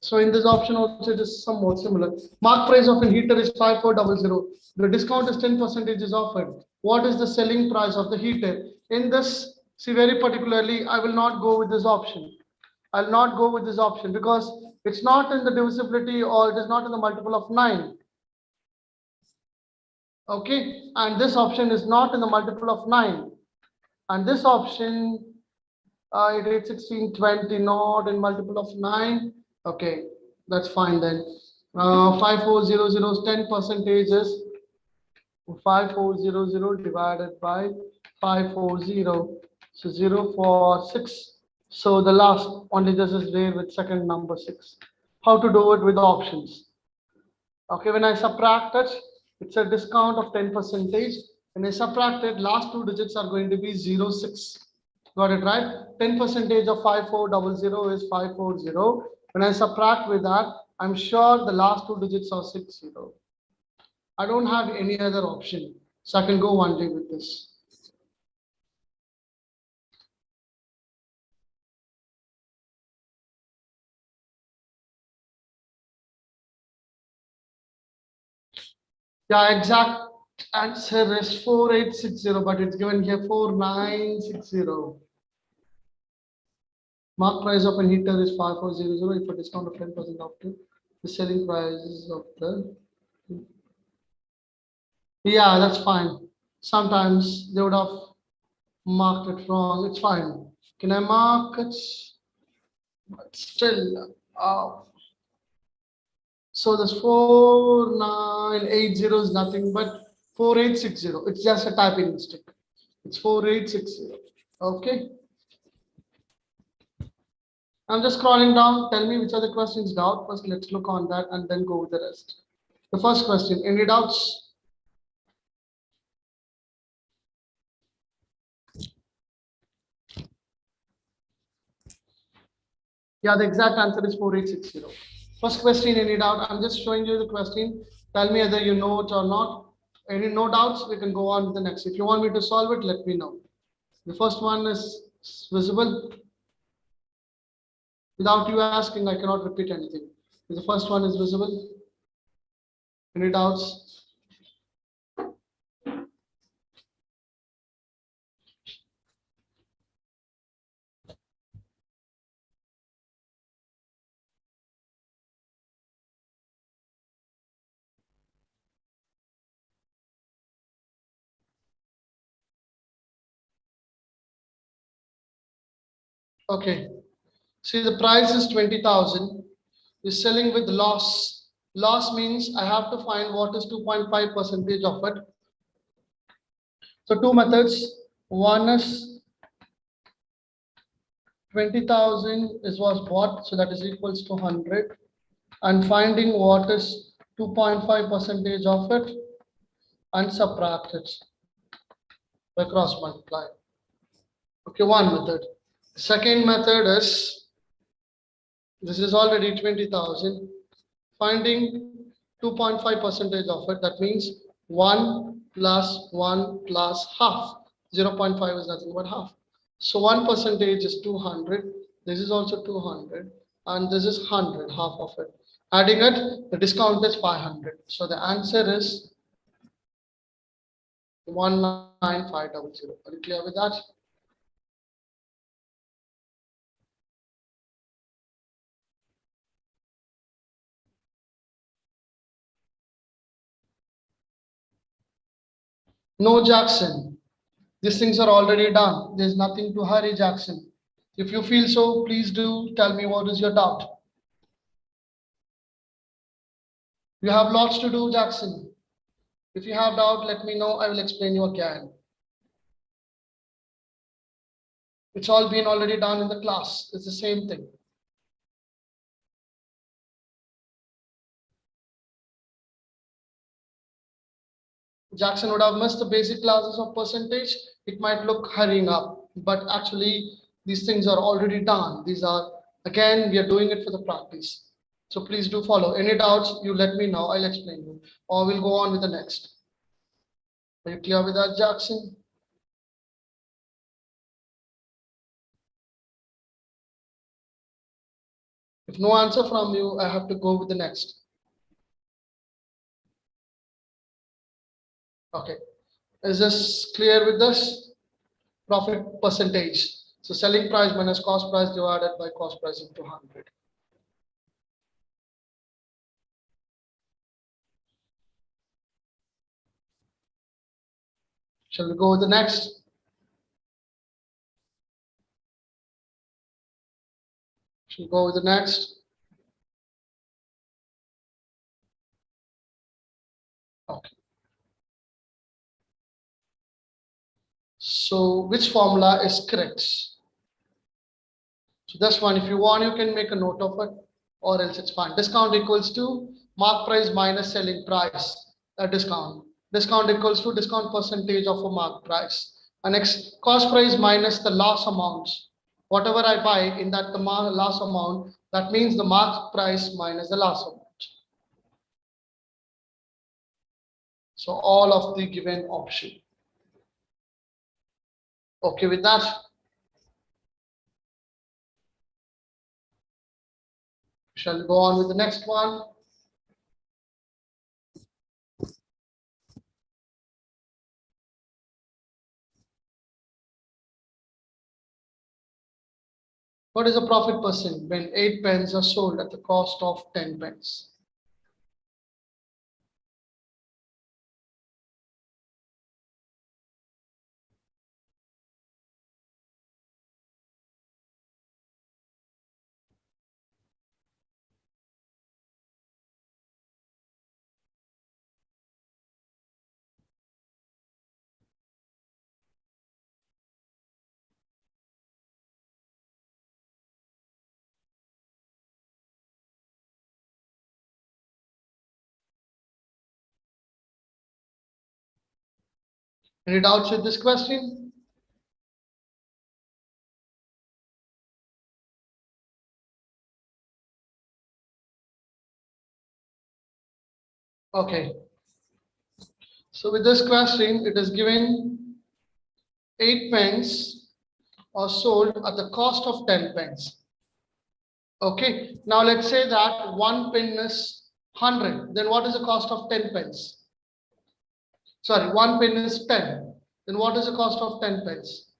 So in this option also it is somewhat similar. Mark price of a heater is 5400. The discount is 10% is offered. What is the selling price of the heater? In this, see very particularly, I will not go with this option. I'll not go with this option because it's not in the divisibility or it is not in the multiple of 9. Okay, and this option is not in the multiple of 9, and this option it is 16, 20, not in multiple of 9. Okay, that's fine then. 5400 is 10 percentages. 5400 divided by 540, so 046. So the last only this is there with second number 6. How to do it with options? Okay, when I subtract it, it's a discount of 10 percentage. When I subtract it, last two digits are going to be 06. Got it right? 10 percentage of 5400 is 540. When I subtract with that, I'm sure the last two digits are 60. I don't have any other option. So I can go one day with this. Yeah, exact answer is 4860, but it's given here 4960. Mark price of a heater is 5400 if a discount of 10% off to the selling prices of the. Yeah, that's fine. Sometimes they would have marked it wrong. It's fine. Can I mark it? But still, so this 4980 is nothing but 4860. It's just a typing mistake. It's 4860. Okay. I'm just scrolling down. Tell me which are the questions doubt. First, let's look on that and then go with the rest. The first question, any doubts? Yeah, the exact answer is 4860. First question, any doubt? I'm just showing you the question. Tell me whether you know it or not. Any no doubts, we can go on to the next. If you want me to solve it, let me know. The first one is visible. Without you asking, I cannot repeat anything. The first one is visible. Any doubts? Okay. See, the price is 20,000. You're selling with loss. Loss means I have to find what is 2.5 percentage of it. So two methods. One is 20,000 is was bought, so that is equals to 100, and finding what is 2.5 percentage of it and subtract it by cross multiply. Okay, one method. Second method is this is already 20,000. Finding 2.5 percentage of it, that means 1 plus 1 plus half. 0.5 is nothing but half. So 1 percentage is 200. This is also 200. And this is 100, half of it. Adding it, the discount is 500. So the answer is 19500. Are you clear with that? No, Jackson. These things are already done. There's nothing to hurry, Jackson. If you feel so, please do tell me what is your doubt. You have lots to do, Jackson. If you have doubt, let me know. I will explain you again. It's all been already done in the class. It's the same thing. Jackson would have missed the basic classes of percentage. It might look hurrying up, but actually these things are already done. These are, again, we are doing it for the practice. So please do follow. Any doubts, you let me know. I'll explain you. Or we'll go on with the next. Are you clear with that, Jackson? If no answer from you, I have to go with the next. Okay. Is this clear with this? Profit percentage. So selling price minus cost price divided by cost price into 100. Shall we go with the next? Shall we go with the next? Okay. So which formula is correct? So this one, if you want, you can make a note of it, or else it's fine. Discount equals to mark price minus selling price. A discount. Discount equals to discount percentage of a mark price. And next, cost price minus the loss amount. Whatever I buy in that the loss amount, that means the mark price minus the loss amount. So all of the given option. Okay with that? Shall we go on with the next one? What is the profit percent when 8 pence are sold at the cost of 10 pence? Any doubts with this question? Okay. So with this question, it is given 8 pence are sold at the cost of 10 pence. Okay. Now let's say that 1 pen is 100. Then what is the cost of 10 pence? Sorry, 1 pen is 10. Then what is the cost of 10 pence?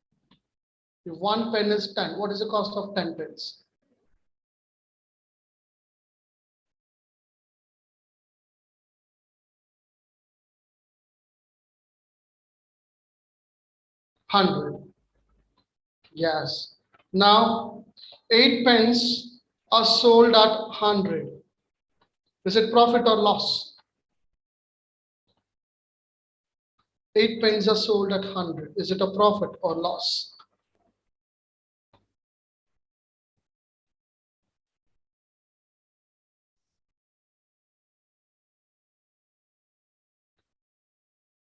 If 1 pen is 10, what is the cost of 10 pence? 100. Yes. Now, 8 pence are sold at 100. Is it profit or loss? 8 pence are sold at 100. Is it a profit or loss?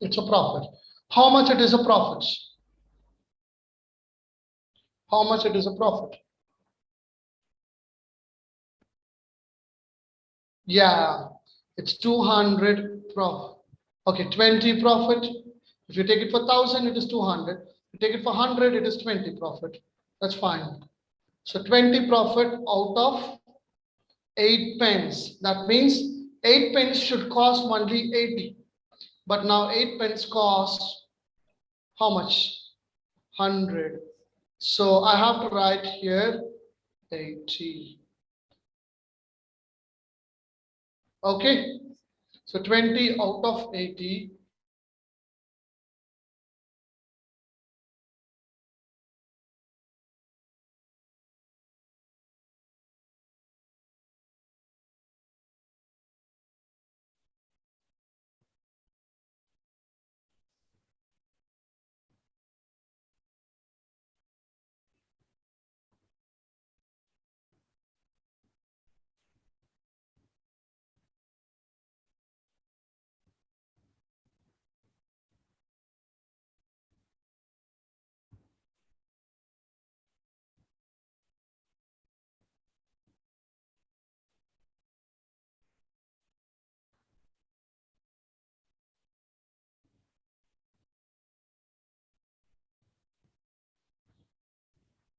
It's a profit. How much it is a profit? How much it is a profit? Yeah, it's 200 profit. Okay, 20 profit. If you take it for 1,000, it is 200. If you take it for 100, it is 20 profit. That's fine. So 20 profit out of 8 pence. That means 8 pence should cost only 80. But now 8 pence cost how much? 100. So I have to write here 80. Okay. So 20 out of 80.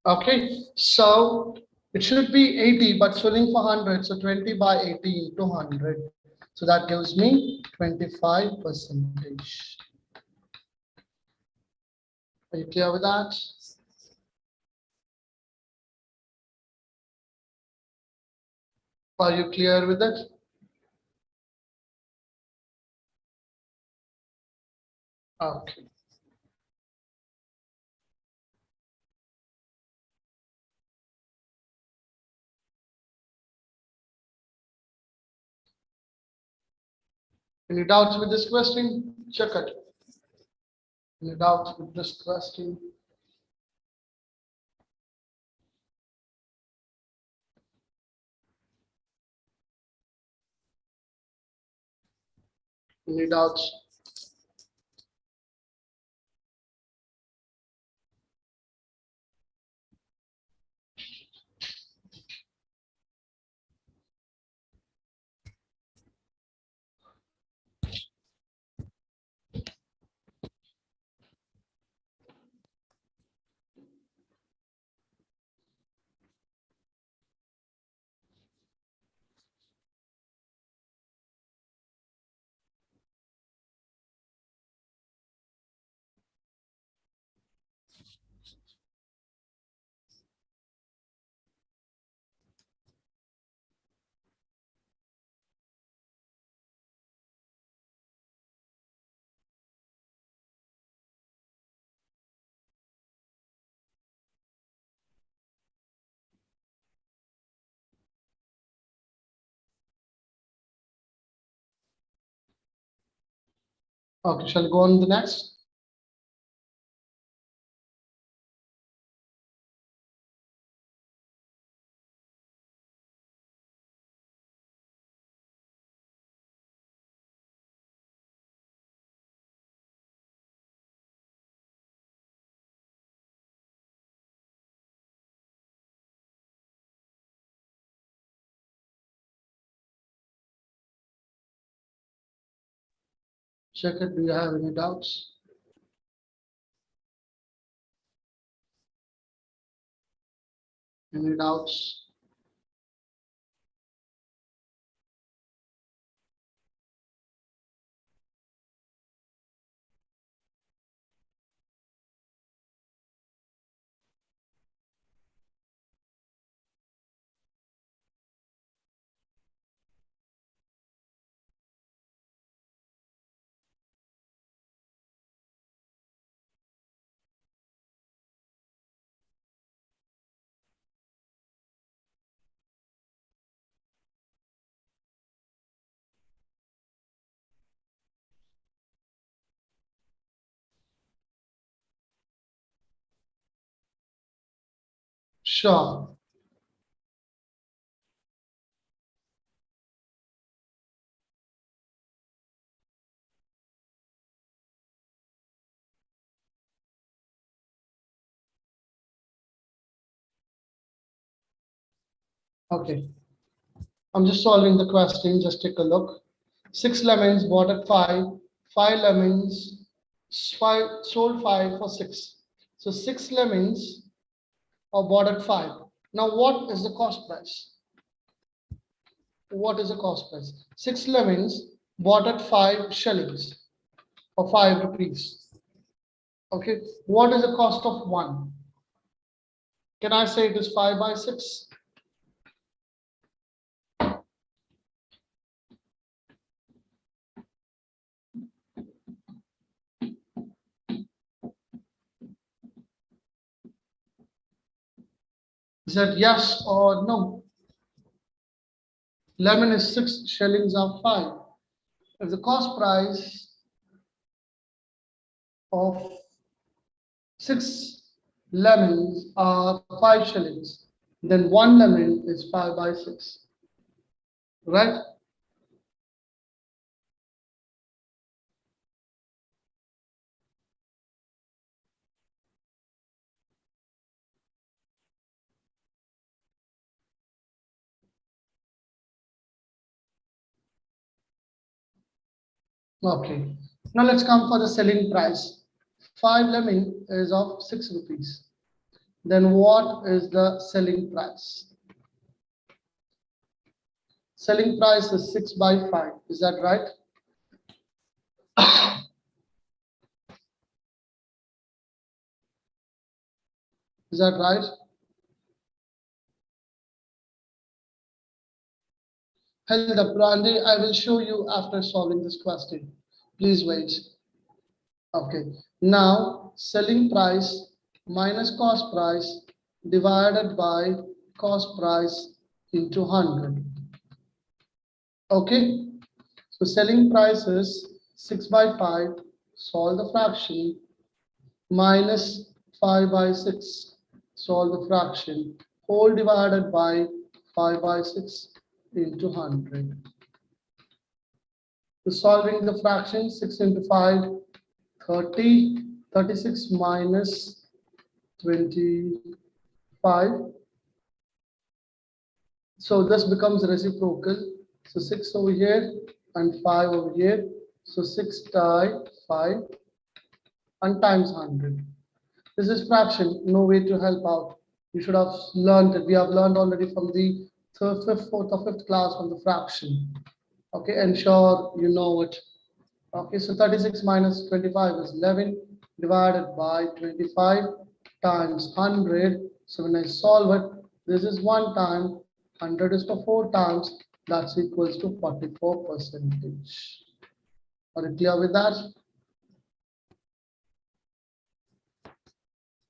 Okay. So it should be 80, but selling for 100. So 20 by 80 into 100. So that gives me 25 percentage. Are you clear with that? Are you clear with it? Okay. Any doubts with this question? Check it. Any doubts with this question? Any doubts? Okay, shall we go on to the next? Check it. Do you have any doubts? Any doubts? Sure. Okay. I'm just solving the question. Just take a look. 6 lemons bought at 5. 5 lemons, five sold 5 for 6. So 6 lemons are bought at 5. Now what is the cost price? What is the cost price? 6 lemons bought at 5 shillings or 5 rupees. Okay. What is the cost of one? Can I say it is 5 by 6? Is that yes or no? Lemon is 6, shillings are 5. If the cost price of 6 lemons are 5 shillings, then 1 lemon is 5 by 6. Right? Okay. Now let's come for the selling price. 5 lemon is of 6 rupees. Then what is the selling price? Selling price is 6 by 5. Is that right? Is that right? Held up, Randy. I will show you after solving this question. Please wait. Okay. Now, selling price minus cost price divided by cost price into 100. Okay. So selling price is 6 by 5. Solve the fraction minus 5 by 6. Solve the fraction. Whole divided by 5 by 6 into 100. So solving the fraction, 6 into 5, 30, 36 minus 25. So this becomes reciprocal. So 6 over here and 5 over here. So 6 times 5 and times 100. This is fraction, no way to help out. You should have learned it. We have learned already from the third, fifth, fourth, or fifth class on the fraction. Okay, ensure you know it. Okay, so 36 minus 25 is 11 divided by 25 times 100. So when I solve it, this is 1 time, 100 is for 4 times, that's equals to 44%. Are you clear with that?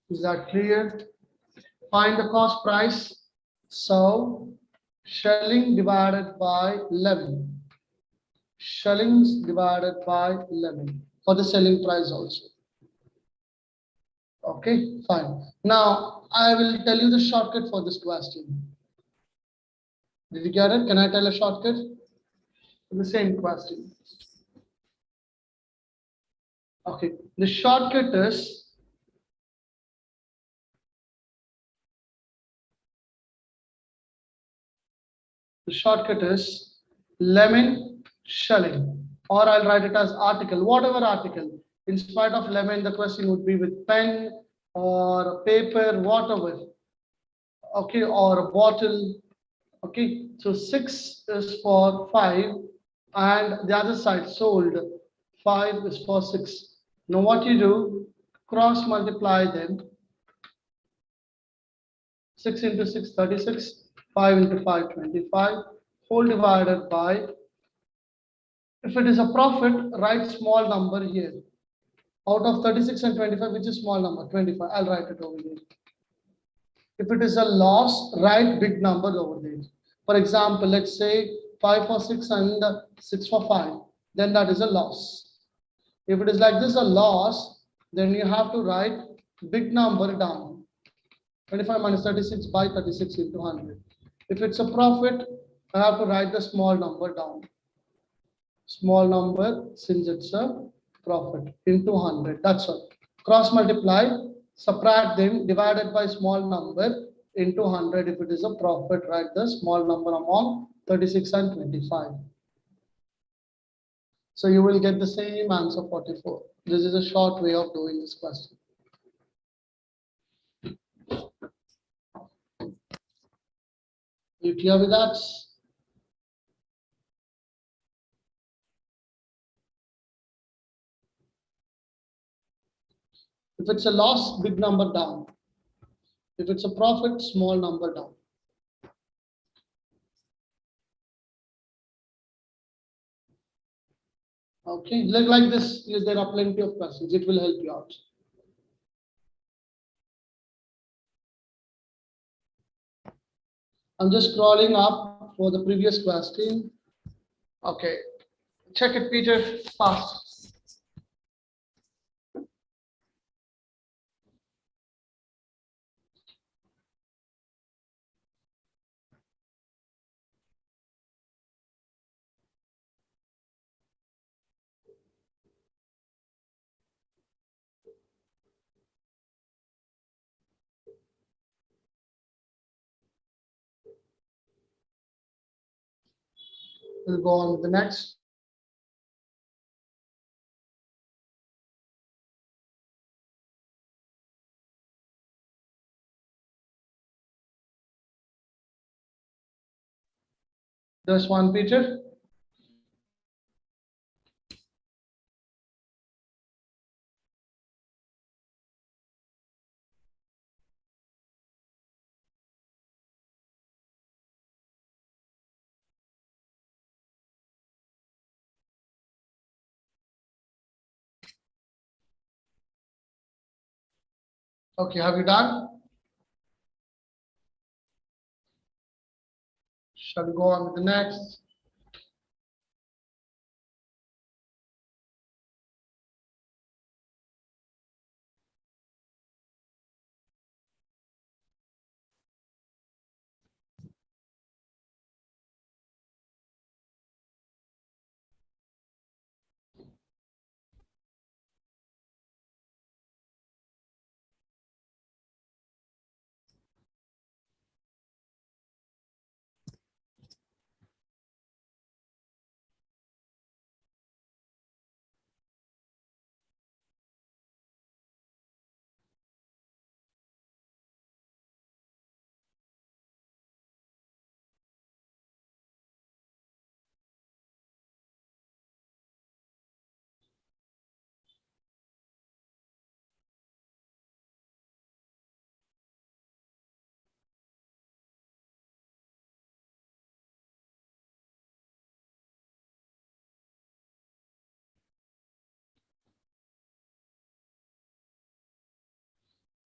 Is that clear? Find the cost price. So shilling divided by 11. Shillings divided by 11 for the selling price also. Okay, fine. Now I will tell you the shortcut for this question. Did you get it? Can I tell a shortcut for the same question? Okay, the shortcut is lemon shilling, or I'll write it as article, whatever article. In spite of lemon, the question would be with pen or paper, whatever. Okay, or a bottle. Okay, so 6 is for 5 and the other side sold 5 is for 6. Now what you do, cross multiply them. 6 into 6, 36, 5 into 5, 25, whole divided by, if it is a profit, write small number here. Out of 36 and 25, which is small number? 25. I'll write it over here. If it is a loss, write big number over there. For example, let's say 5 for 6 and 6 for 5. Then that is a loss. If it is like this, a loss, then you have to write big number down. 25 minus 36 by 36 into 100. If it's a profit, I have to write the small number down. Small number, since it's a profit, into 100. That's all. Cross multiply, subtract them, divided by small number into 100. If it is a profit, write the small number among 36 and 25. So you will get the same answer, 44. This is a short way of doing this question. You clear with that? If it's a loss, big number down. If it's a profit, small number down. Okay, like this, there are plenty of questions. It will help you out. I'm just scrolling up for the previous question. Okay, check it, Peter, fast. We'll go on with the next. There's one, Peter. Okay, have you done? Shall we go on with the next?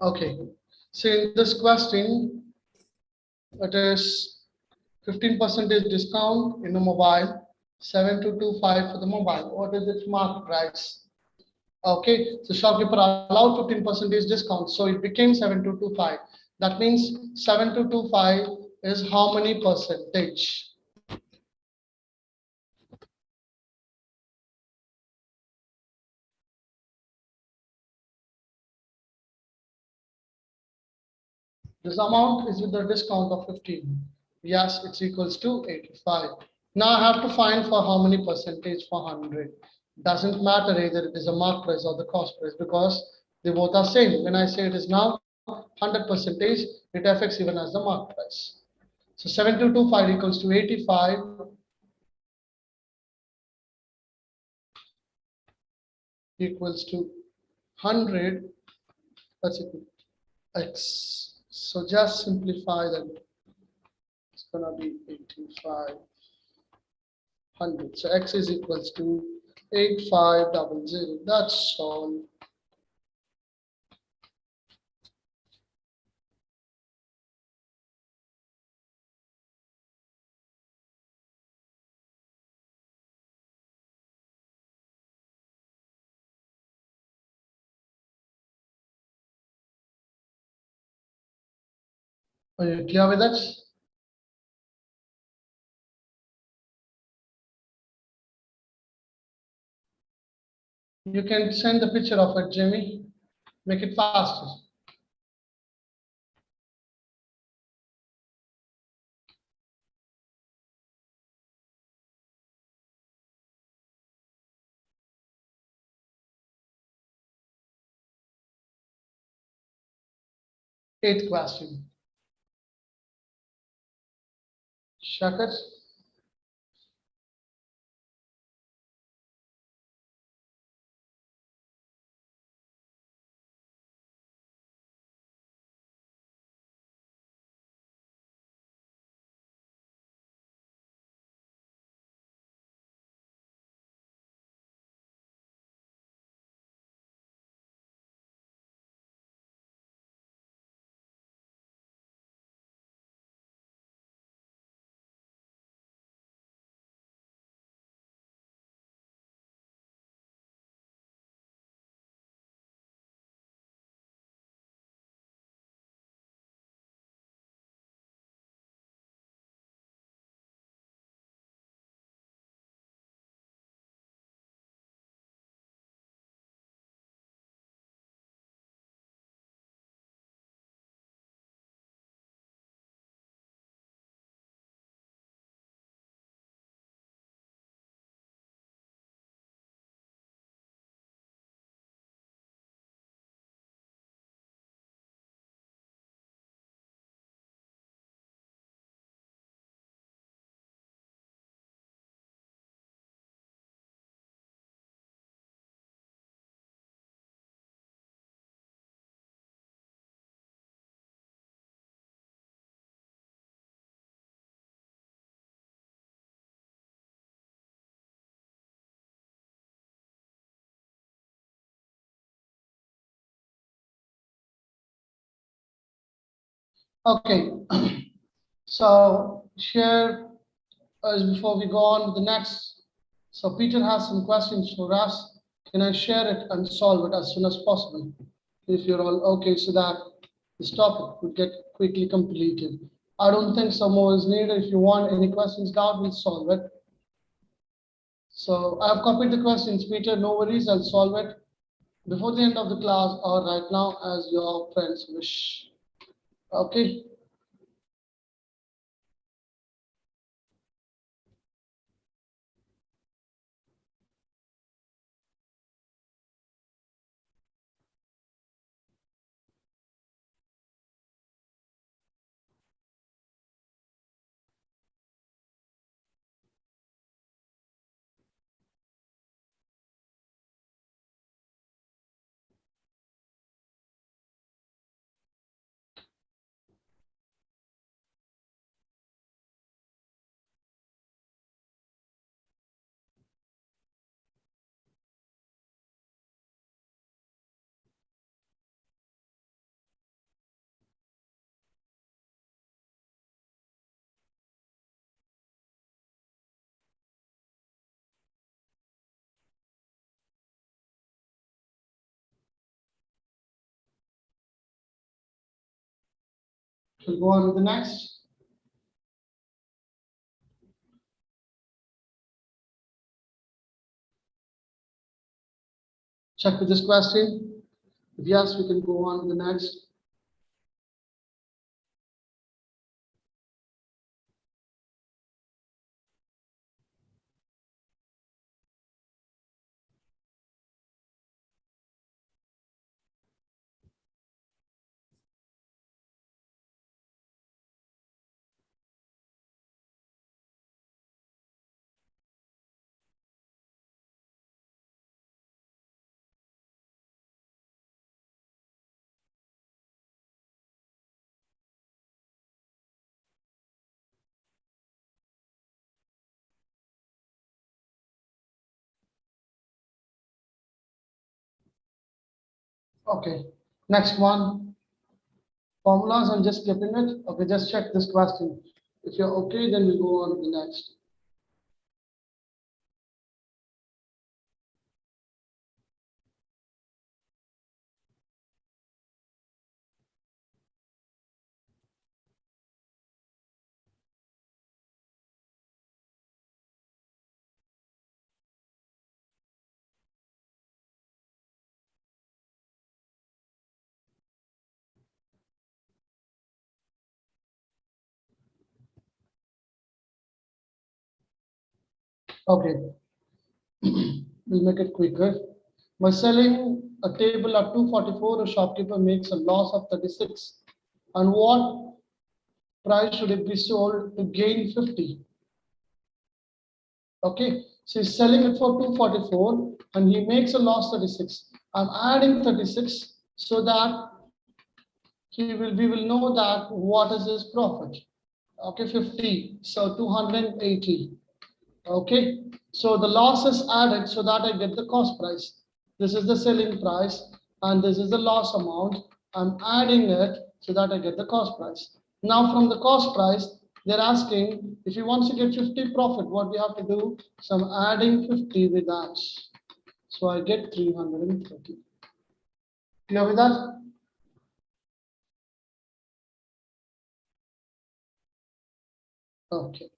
Okay, so in this question, it is 15% discount in the mobile, 7225 for the mobile. What is its market price? Okay, so shopkeeper allowed 15% discount, so it became 7225. That means 7225 is how many percentage? This amount is with the discount of 15. Yes, it's equals to 85. Now I have to find for how many percentage for 100. Doesn't matter either it is a mark price or the cost price because they both are same. When I say it is now 100 percentage, it affects even as the mark price. So 7225 equals to 85 equals to 100. That's equal to x. So just simplify that. It's gonna be 85. 100. So x is equals to 8500. That's all. Are you clear with that? You can send the picture of it, Jamie. Make it faster. Eighth question. Shakar. Okay. So here, before we go on to the next, so Peter has some questions for us. Can I share it and solve it as soon as possible? If you're all okay, so that this topic would get quickly completed. I don't think some more is needed. If you want any questions down, we'll solve it. So I've copied the questions, Peter. No worries, I'll solve it before the end of the class or right now as your friends wish. Okay. We'll go on with the next. Check with this question. If yes, we can go on to the next. Okay. Next one. Formulas, I'm just skipping it. Okay, just check this question. If you're okay, then we go on to the next. Okay, we'll make it quicker. By selling a table at 244, a shopkeeper makes a loss of 36. And what price should it be sold to gain 50? Okay, so he's selling it for 244 and he makes a loss 36. I'm adding 36 so that we will know that what is his profit. Okay, 50, so 280. Okay, so the loss is added so that I get the cost price. This is the selling price and this is the loss amount. I'm adding it so that I get the cost price. Now from the cost price, they're asking if he wants to get 50 profit, what we have to do? So I'm adding 50 with that. So I get 330. Clear with that? Okay.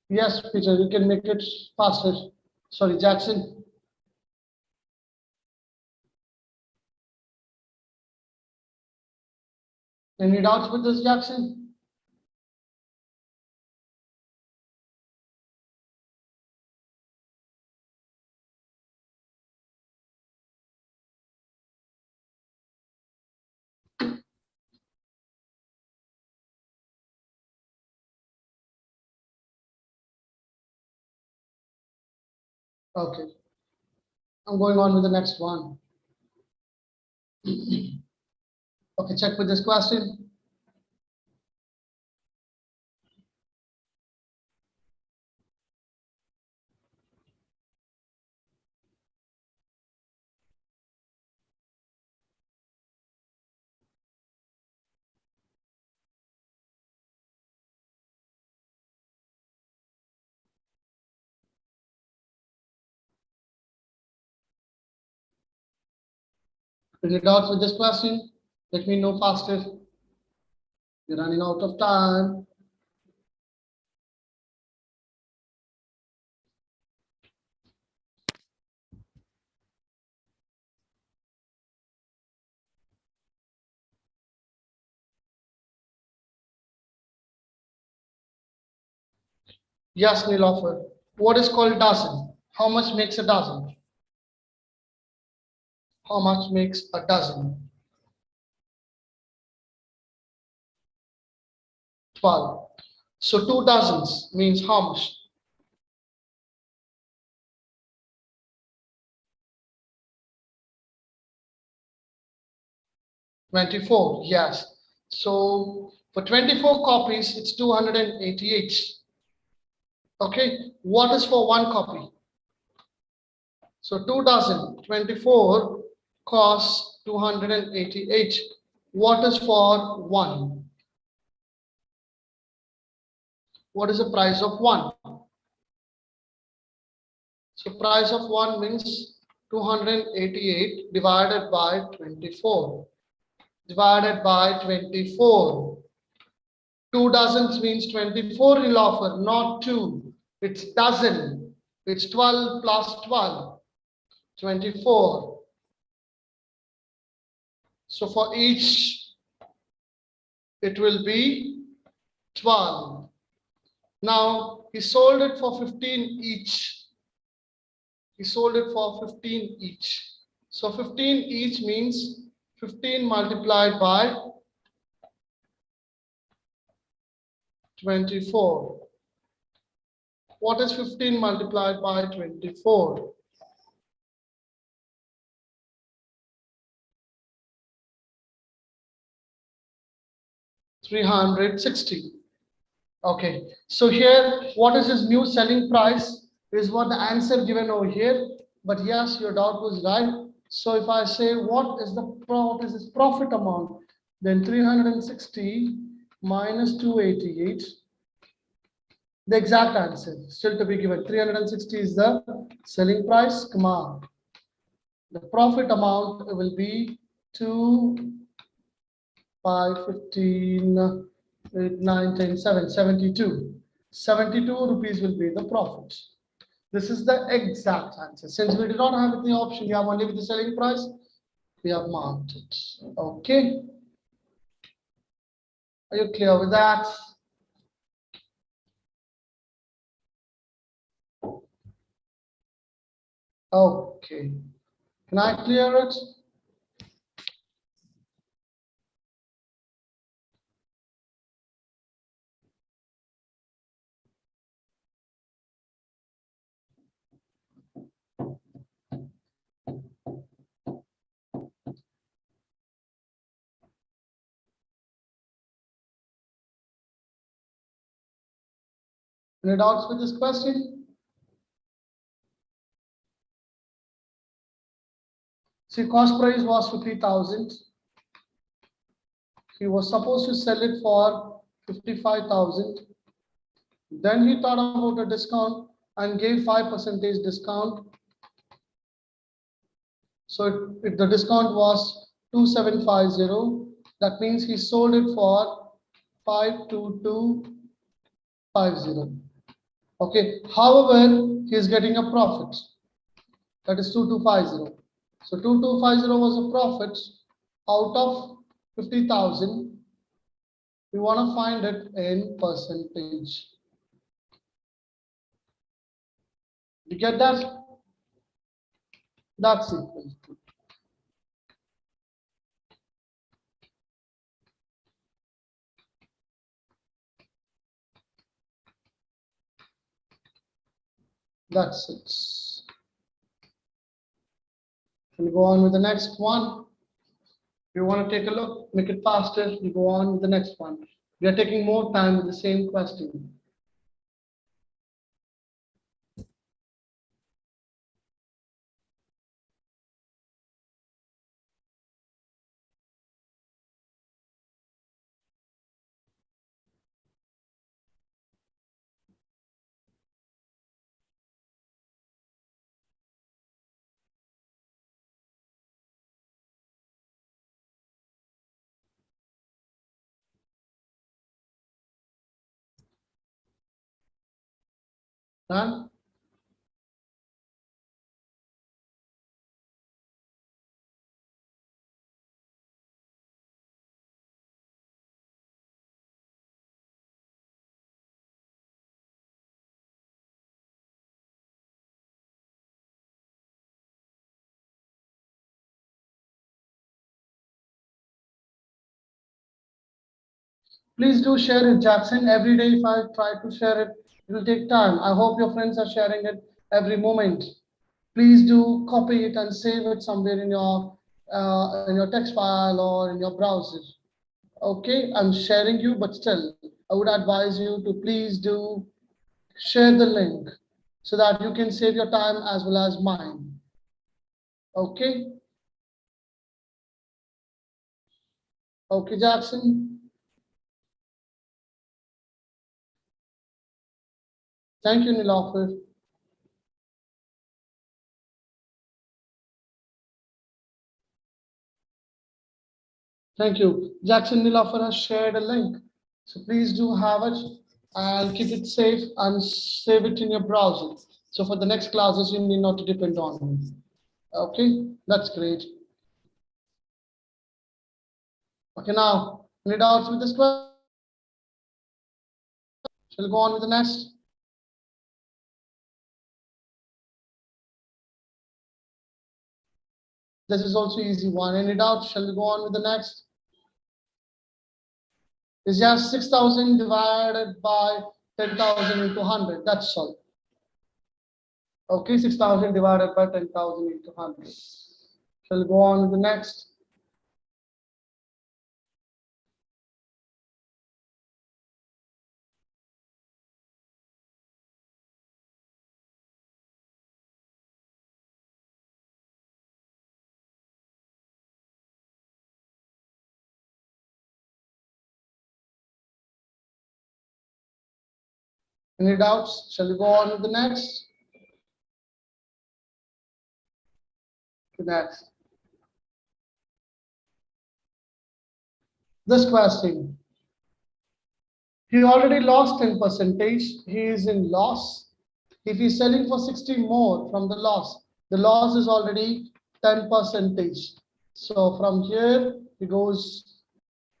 Yes, Peter, you can make it faster. Sorry, Jackson. Any doubts with this, Jackson? Okay, I'm going on with the next one. Okay, check with this question. Any doubts with this question? Let me know faster. We're running out of time. Yes, Nilofer. What is called dozen? How much makes a dozen? How much makes a dozen? 12. So 2 dozens means how much? 24. Yes. So for 24 copies, it's 288. Okay. What is for one copy? So 2 dozen, 24 costs 288. What is for one? What is the price of one? So price of one means 288 divided by 24. Divided by 24. 2 dozens means 24 will offer, not 2. It's dozen. It's 12 plus 12. 24. So for each, it will be 12. Now, he sold it for 15 each. He sold it for 15 each. So 15 each means 15 multiplied by 24. What is 15 multiplied by 24? 360. Okay, so here, what is his new selling price is what the answer given over here. But yes, your doubt was right. So if I say what is his profit amount, then 360 minus 288, the exact answer still to be given. 360 is the selling price, comma. The profit amount will be 2, 5, 15, 8, 9, 10, 7, 72. 72 rupees will be the profit. This is the exact answer. Since we do not have the option, we have only with the selling price, we have marked it. Okay. Are you clear with that? Okay. Can I clear it? Any doubts with this question? See, cost price was 50,000. He was supposed to sell it for 55,000. Then he thought about a discount and gave 5% discount. So if the discount was 2750, that means he sold it for 52250. Okay. However, he is getting a profit. That is 2250. So 2250 was a profit out of 50,000. We want to find it in percentage. You get that? That's equal to. That's it. We'll go on with the next one. If you want to take a look, make it faster, we go on with the next one. We are taking more time with the same question. Done? Please do share it, Jackson. Every day, if I try to share it, it will take time. I hope your friends are sharing it every moment. Please do copy it and save it somewhere in your text file or in your browser. Okay, I'm sharing you, but still, I would advise you to please do share the link so that you can save your time as well as mine. Okay. Okay, Jackson. Thank you, Nilofer. Thank you. Jackson Nilofer has shared a link. So please do have it and keep it safe and save it in your browser. So for the next classes, you need not to depend on me. Okay, that's great. Okay, now, any doubts with this question? Shall we go on with the next? This is also easy one. Any doubts? Shall we go on with the next? Is just 6,000 divided by 10,000 into 100. That's all. Okay, 6,000 divided by 10,000 into 100. Shall we go on with the next? Any doubts? Shall we go on with the next? The next. This question. He already lost 10%. He is in loss. If he's selling for 60 more from the loss is already 10%. So from here, he goes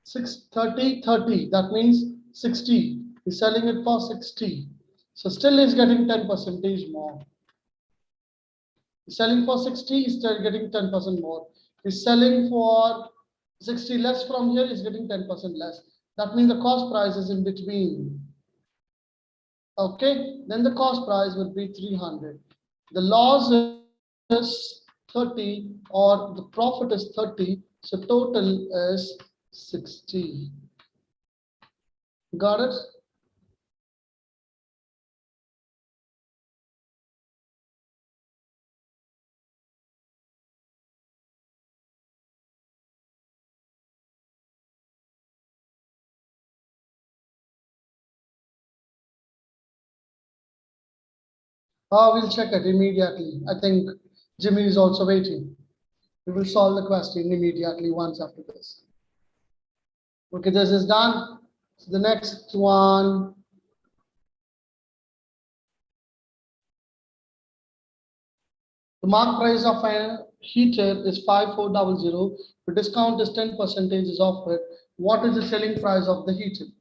630, 30. That means 60. He's selling it for 60. So still he's getting 10% more. He's selling for 60, he's still getting 10% more. He's selling for 60 less from here, he's getting 10% less. That means the cost price is in between. Okay, then the cost price would be 300. The loss is 30 or the profit is 30. So total is 60. Got it? We'll check it immediately. I think Jimmy is also waiting. We will solve the question immediately once after this. Okay, this is done. So the next one. The mark price of a heater is 5400. The discount is 10% is offered. What is the selling price of the heater?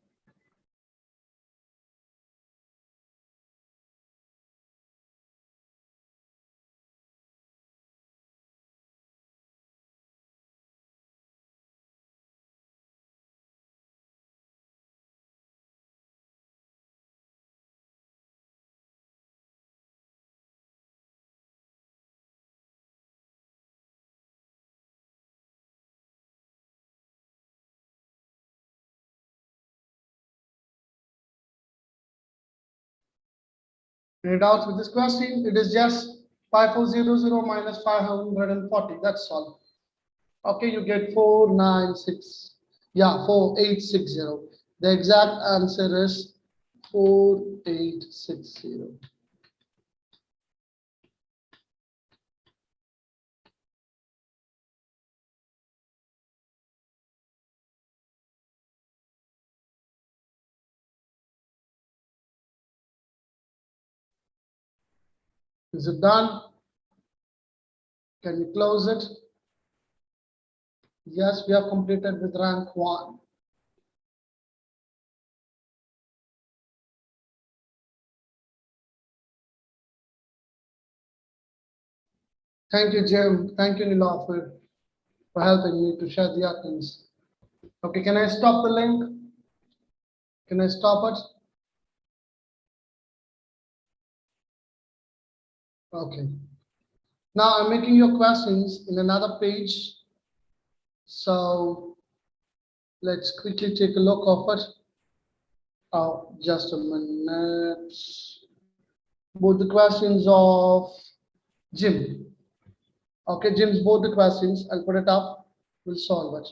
Any doubts with this question? It is just 5400 minus 540. That's all. Okay, you get 496. Yeah, 4860. The exact answer is 4860. Is it done? Can you close it? Yes, we have completed with rank 1. Thank you, Jim. Thank you, Nila, for helping me to share the items. Okay, can I stop the link? Can I stop it? Okay. Now I'm making your questions in another page. So let's quickly take a look of it. Oh, just a minute. Both the questions of Jim. Okay, Jim's both the questions. I'll put it up. We'll solve it.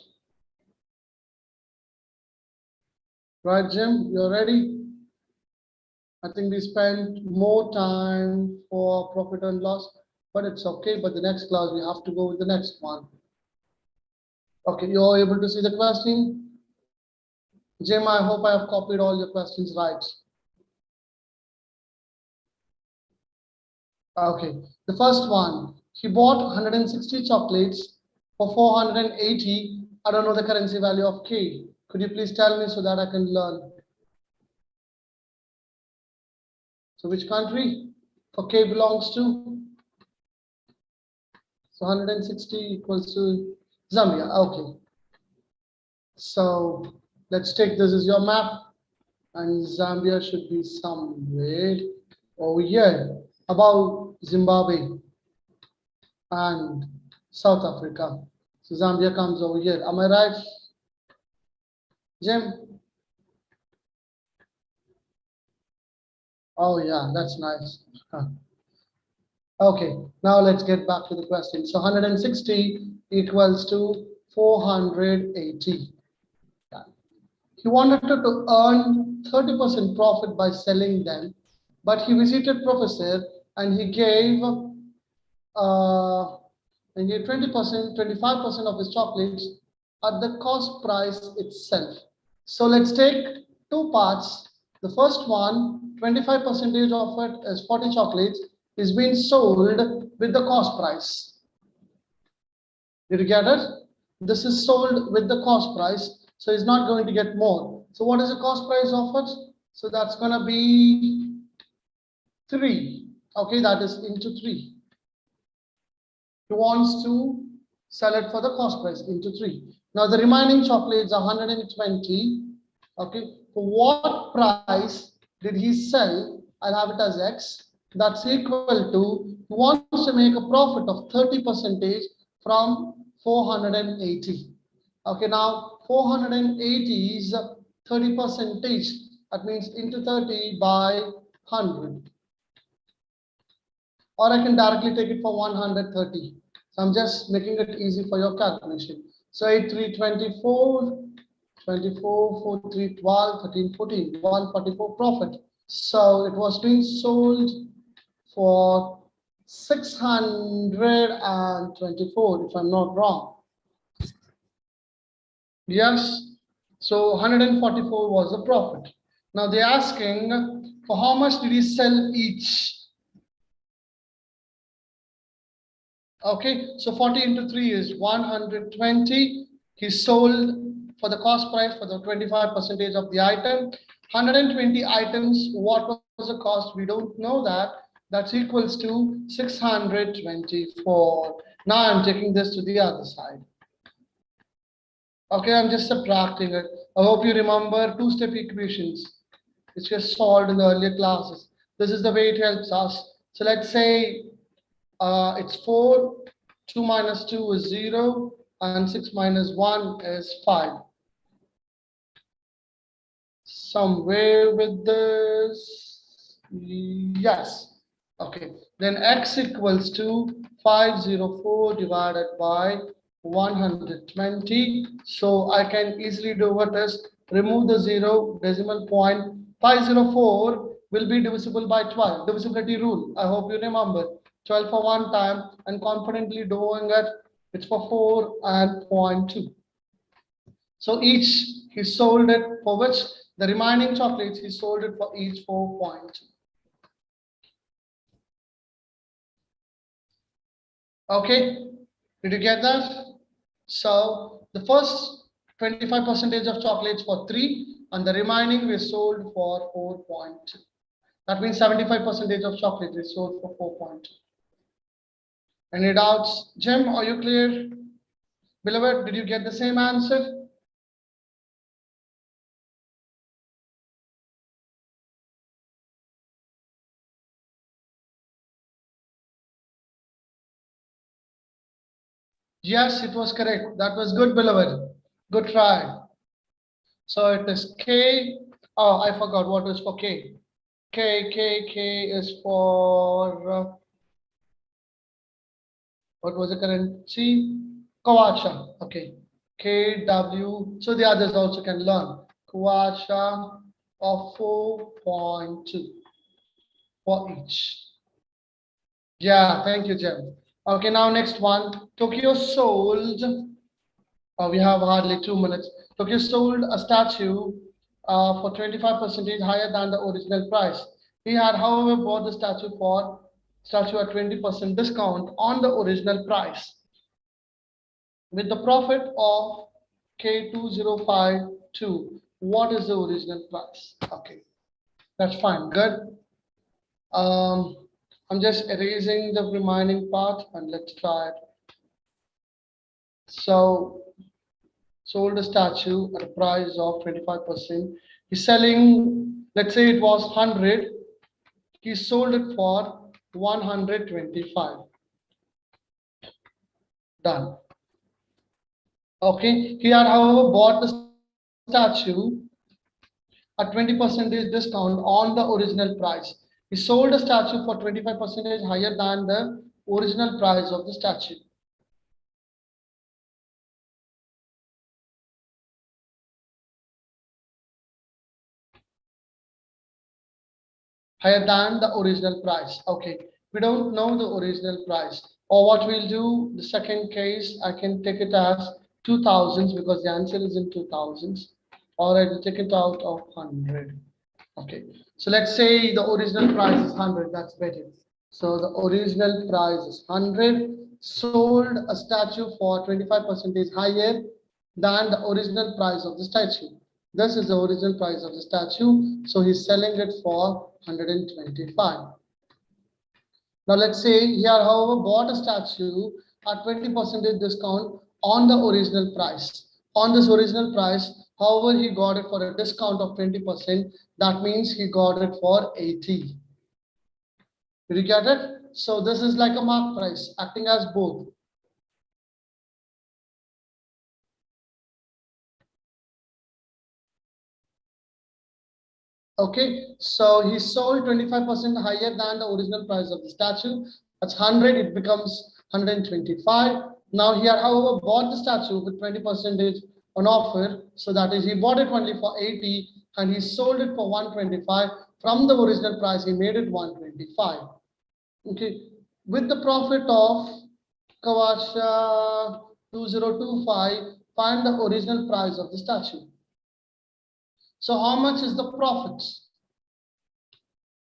Right, Jim, you're ready? I think we spent more time for profit and loss, but it's okay. But the next class, we have to go with the next one. Okay, you're able to see the question? Jim, I hope I have copied all your questions right. Okay, the first one, he bought 160 chocolates for 480. I don't know the currency value of K. Could you please tell me so that I can learn? So which country for K belongs to? So 160 equals to Zambia. Okay. So let's take this as your map, and Zambia should be somewhere over here, about Zimbabwe and South Africa. So Zambia comes over here. Am I right, Jim? Oh yeah, that's nice. Huh. Okay, now let's get back to the question. So 160 equals to 480. He wanted to earn 30% profit by selling them, but he visited professor and he gave 20%, 25% of his chocolates at the cost price itself. So let's take two parts. The first one, 25% of it is 40 chocolates, is being sold with the cost price. Did you get it? This is sold with the cost price. So he's not going to get more. So what is the cost price of it? So that's going to be 3. Okay, that is into 3. He wants to sell it for the cost price into 3. Now the remaining chocolates are 120. Okay, for what price did he sell? I'll have it as X. That's equal to, he wants to make a profit of 30% from 480. Okay, now 480 is 30%. That means into 30 by 100. Or I can directly take it for 130. So I'm just making it easy for your calculation. So 8, 3, 24, 24, 4, 3, 12, 13, 14, 144 profit. So it was being sold for 624, if I'm not wrong. Yes. So 144 was the profit. Now they're asking for how much did he sell each? Okay, so 40 into 3 is 120. He sold for the cost price for the 25% of the item. 120 items, what was the cost? We don't know that. That's equals to 624. Now I'm taking this to the other side. Okay, I'm just subtracting it. I hope you remember two-step equations, which were solved in the earlier classes. This is the way it helps us. So let's say it's 4, 2 minus 2 is 0, and 6 minus 1 is 5. Somewhere with this, yes. Okay, then x equals to 504 divided by 120. So I can easily do what is remove the 0 decimal point. 504 will be divisible by 12. Divisibility rule. I hope you remember. 12 for one time and confidently doing it. It's for 4 and 0.2. So each he sold it for which the remaining chocolates he sold it for each 4.2. Okay, did you get that? So the first 25% of chocolates for 3 and the remaining we sold for 4.2. That means 75% of chocolate is sold for 4.2. Any doubts? Jim, are you clear? Beloved, did you get the same answer? Yes, it was correct. That was good, beloved. Good try. So it is K. Oh, I forgot what is for K. K is for what was the currency? Kwacha. Okay. KW. So the others also can learn. Kwacha of 4.2 for each. Yeah, thank you, Jim. Okay, now next one. Tokyo sold. We have hardly 2 minutes. Tokyo sold a statue for 25% higher than the original price. He had, however, bought the statue at 20% discount on the original price. With the profit of K2052, what is the original price? Okay, that's fine. Good. I'm just erasing the remaining part and let's try it. So sold a statue at a price of 25%. He's selling, let's say it was 100. He sold it for 125. Done. Okay. He had, however, bought the statue at 20% discount on the original price. He sold a statue for 25% higher than the original price of the statue. Higher than the original price. Okay, we don't know the original price. Or what we'll do, the second case, I can take it as 2000s because the answer is in 2000s, or I will take it out of 100. Okay, so let's say the original price is 100, that's better. So the original price is 100, sold a statue for 25% higher than the original price of the statue. This is the original price of the statue. So he's selling it for 125. Now let's say here, however, bought a statue at 20% discount on the original price. On this original price, however, he got it for a discount of 20%. That means he got it for 80. Did you get it? So this is like a mark price acting as both. Okay, so he sold 25% higher than the original price of the statue. That's 100, it becomes 125. Now here, however, bought the statue with 20% on offer. So that is, he bought it only for 80 and he sold it for 125. From the original price, he made it 125. Okay, with the profit of Kawasha 2025, find the original price of the statue. So how much is the profit?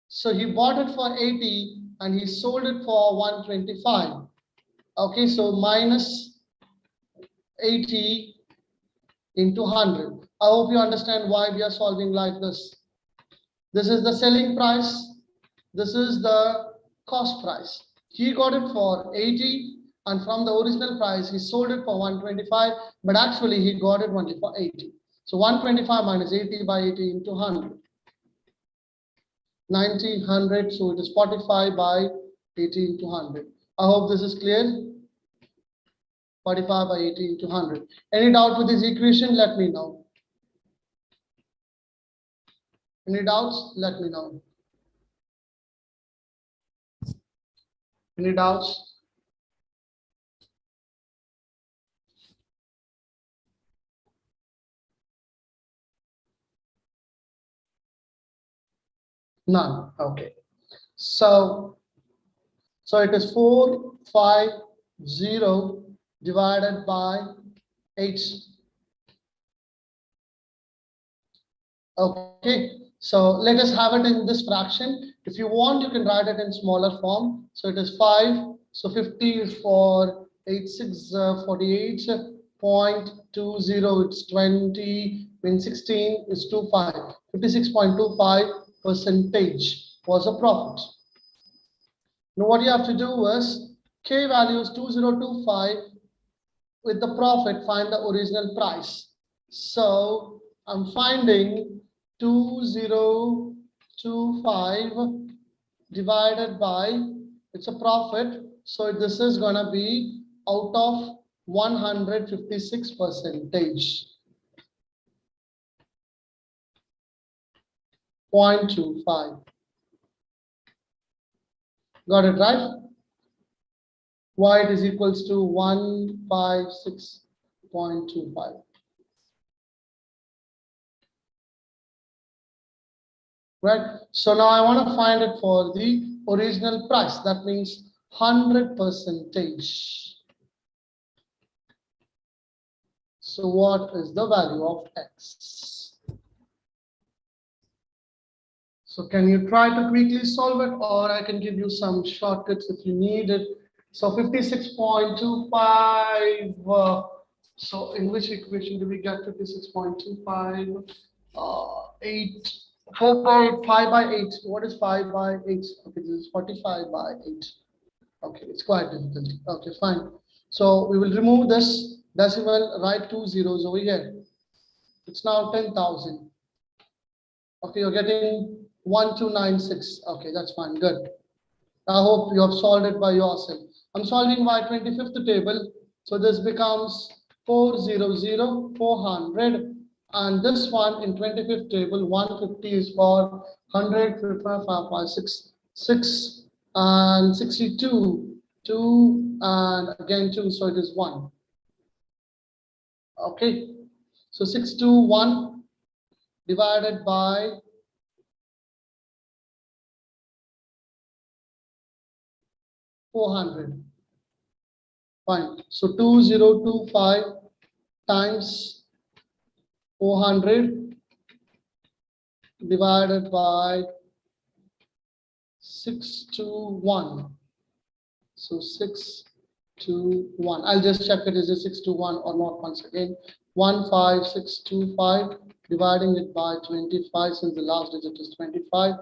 So he bought it for 80 and he sold it for 125. Okay, so minus 80 into 100. I hope you understand why we are solving like this. This is the selling price. This is the cost price. He got it for 80 and from the original price, he sold it for 125, but actually he got it only for 80. So 125 minus 80 by 80 into 100. 90, 100, so it is 45 by 80 into 100. I hope this is clear. 45 by 80 into 100. Any doubt with this equation? Let me know. Any doubts? Let me know. Any doubts? None. Okay. So it is 450 divided by 8. Okay. So let us have it in this fraction. If you want, you can write it in smaller form. So it is 5. So 50 is for 8, 6, 48.20. It's 20. Means 16 is 25. 56.25% was a profit. Now what you have to do is K value is 2025. With the profit, find the original price. So I'm finding 2025 divided by, it's a profit. So this is gonna be out of 156%. 0.25. Got it right? Y is equals to 156.25. Right. So now I want to find it for the original price. That means 100%. So what is the value of X? So can you try to quickly solve it, or I can give you some shortcuts if you need it. So 56.25. So in which equation do we get 56.25? 8. 4 by 5 by 8. What is 5 by 8? Okay, this is 45 by 8. Okay, it's quite difficult. Okay, fine. So we will remove this decimal, write 2 zeros over here. It's now 10,000. Okay, you're getting 1296. Okay, that's fine. Good. I hope you have solved it by yourself. I'm solving by 25th table. So this becomes 400, 400. And this one in 25th table, 150 is for 100, 6, and 62, 2, and again 2, so it is 1. Okay, so 621 divided by 400. Fine. So 2025 times 400 divided by 621. So 621. I'll just check it, is it 621 or not once again. 15625, dividing it by 25 since the last digit is 25,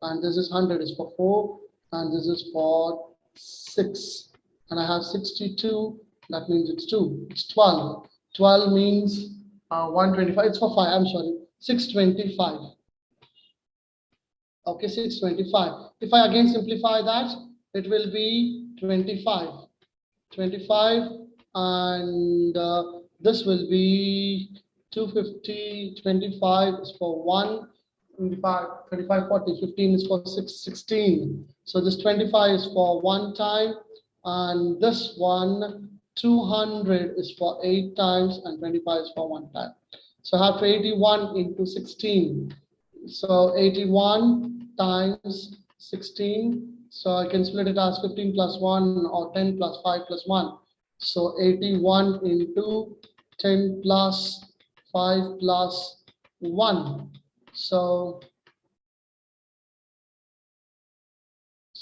and this is 100 is for 4, and this is for 6, and I have 62, that means it's 2, it's 12. 12 means 125, it's for 5, I'm sorry, 625. Okay, 625. If I again simplify that, it will be 25. 25, and this will be 250. 25 is for 1, 25, 35, 40, 15 is for 16. So this 25 is for 1 time, and this one 200 is for 8 times, and 25 is for 1 time. So I have to 81 into 16. So 81 times 16. So I can split it as 15 plus 1 or 10 plus 5 plus 1. So 81 into 10 plus 5 plus 1. So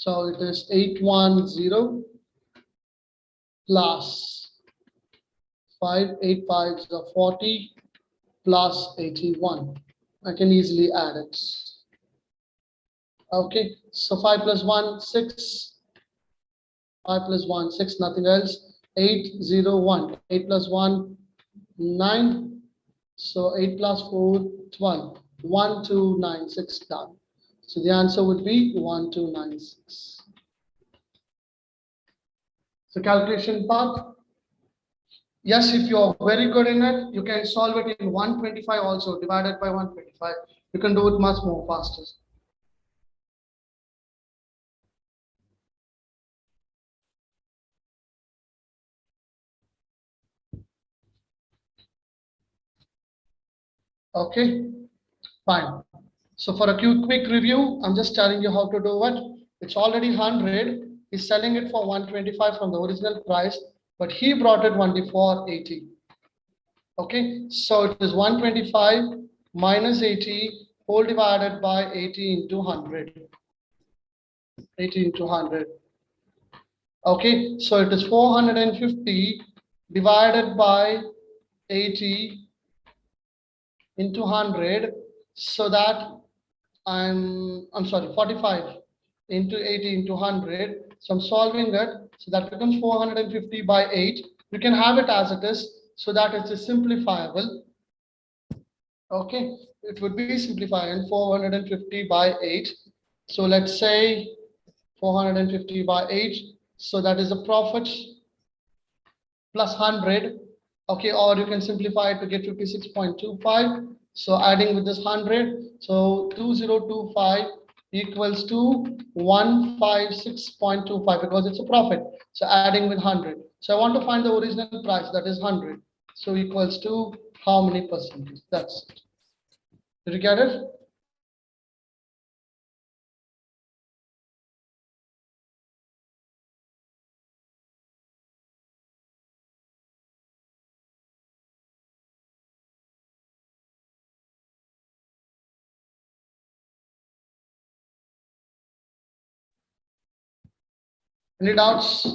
it is 810 plus 5, 8 5s are 40 plus 81. I can easily add it. Okay, so 5 plus 1, 6. 5 plus 1, 6, nothing else. 801. 8 plus 1, 9. So 8 plus 4, 12. 1296 done. So the answer would be 1296. So calculation part. Yes, if you are very good in it, you can solve it in 125 also, divided by 125. You can do it much more faster. Okay, fine. So for a quick review, I'm just telling you how to do it. It's already 100. He's selling it for 125 from the original price, but he brought it only for 80. Okay, so it is 125 minus 80 whole divided by 80 into 100. 80 into 100. Okay, so it is 450 divided by 80 into 100, so that I'm sorry, 45 into 80 into 100. So I'm solving it. So that becomes 450 by 8. You can have it as it is, so that it is simplifiable. Okay, it would be simplifying 450 by 8. So let's say 450 by 8. So that is a profit plus 100. Okay, or you can simplify it to get 56.25. So adding with this 100, so 2025 equals to 156.25 because it's a profit. So adding with 100. So I want to find the original price, that is 100. So equals to how many percentage? That's it. Did you get it? Any doubts?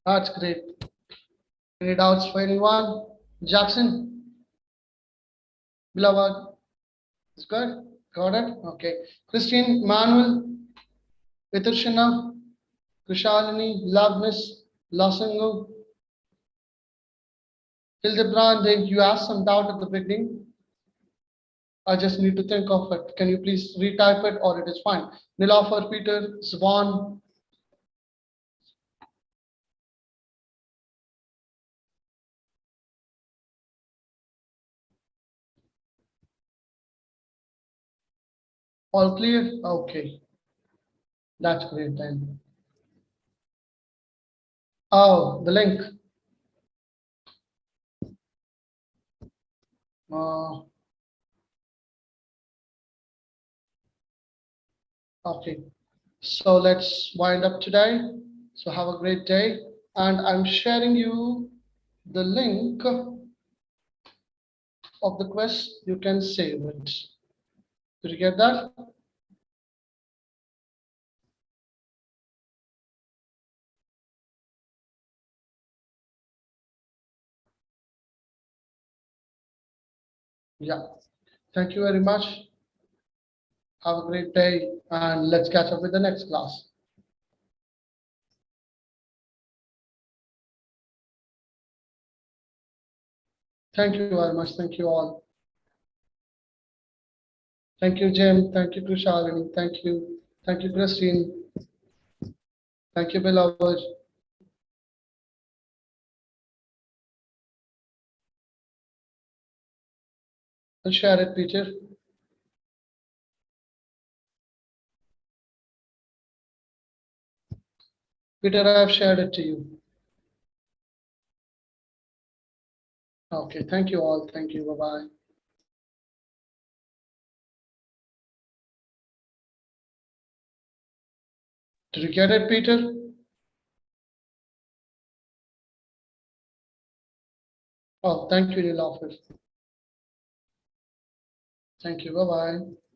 That's great. Any doubts for anyone? Jackson, beloved, is good. Got it. Okay. Christine, Manuel, Vitarshana, Kushalini, Loveness, Lasango, Hildebrand. You asked some doubt at the beginning. I just need to think of it. Can you please retype it, or it is fine? Nilofer, Peter, Swan. All clear? Okay. That's great then. Oh, the link. Uh, okay. So let's wind up today. So have a great day. And I'm sharing you the link of the quest. You can save it. Did you get that? Yeah. Thank you very much. Have a great day, and let's catch up with the next class. Thank you very much. Thank you all. Thank you, Jim. Thank you, Kushalini. Thank you. Thank you, Christine. Thank you, beloved. I'll share it, Peter. Peter, I have shared it to you. Okay. Thank you all. Thank you. Bye-bye. Did you get it, Peter? Oh, thank you, Neil Office. Thank you. Bye-bye.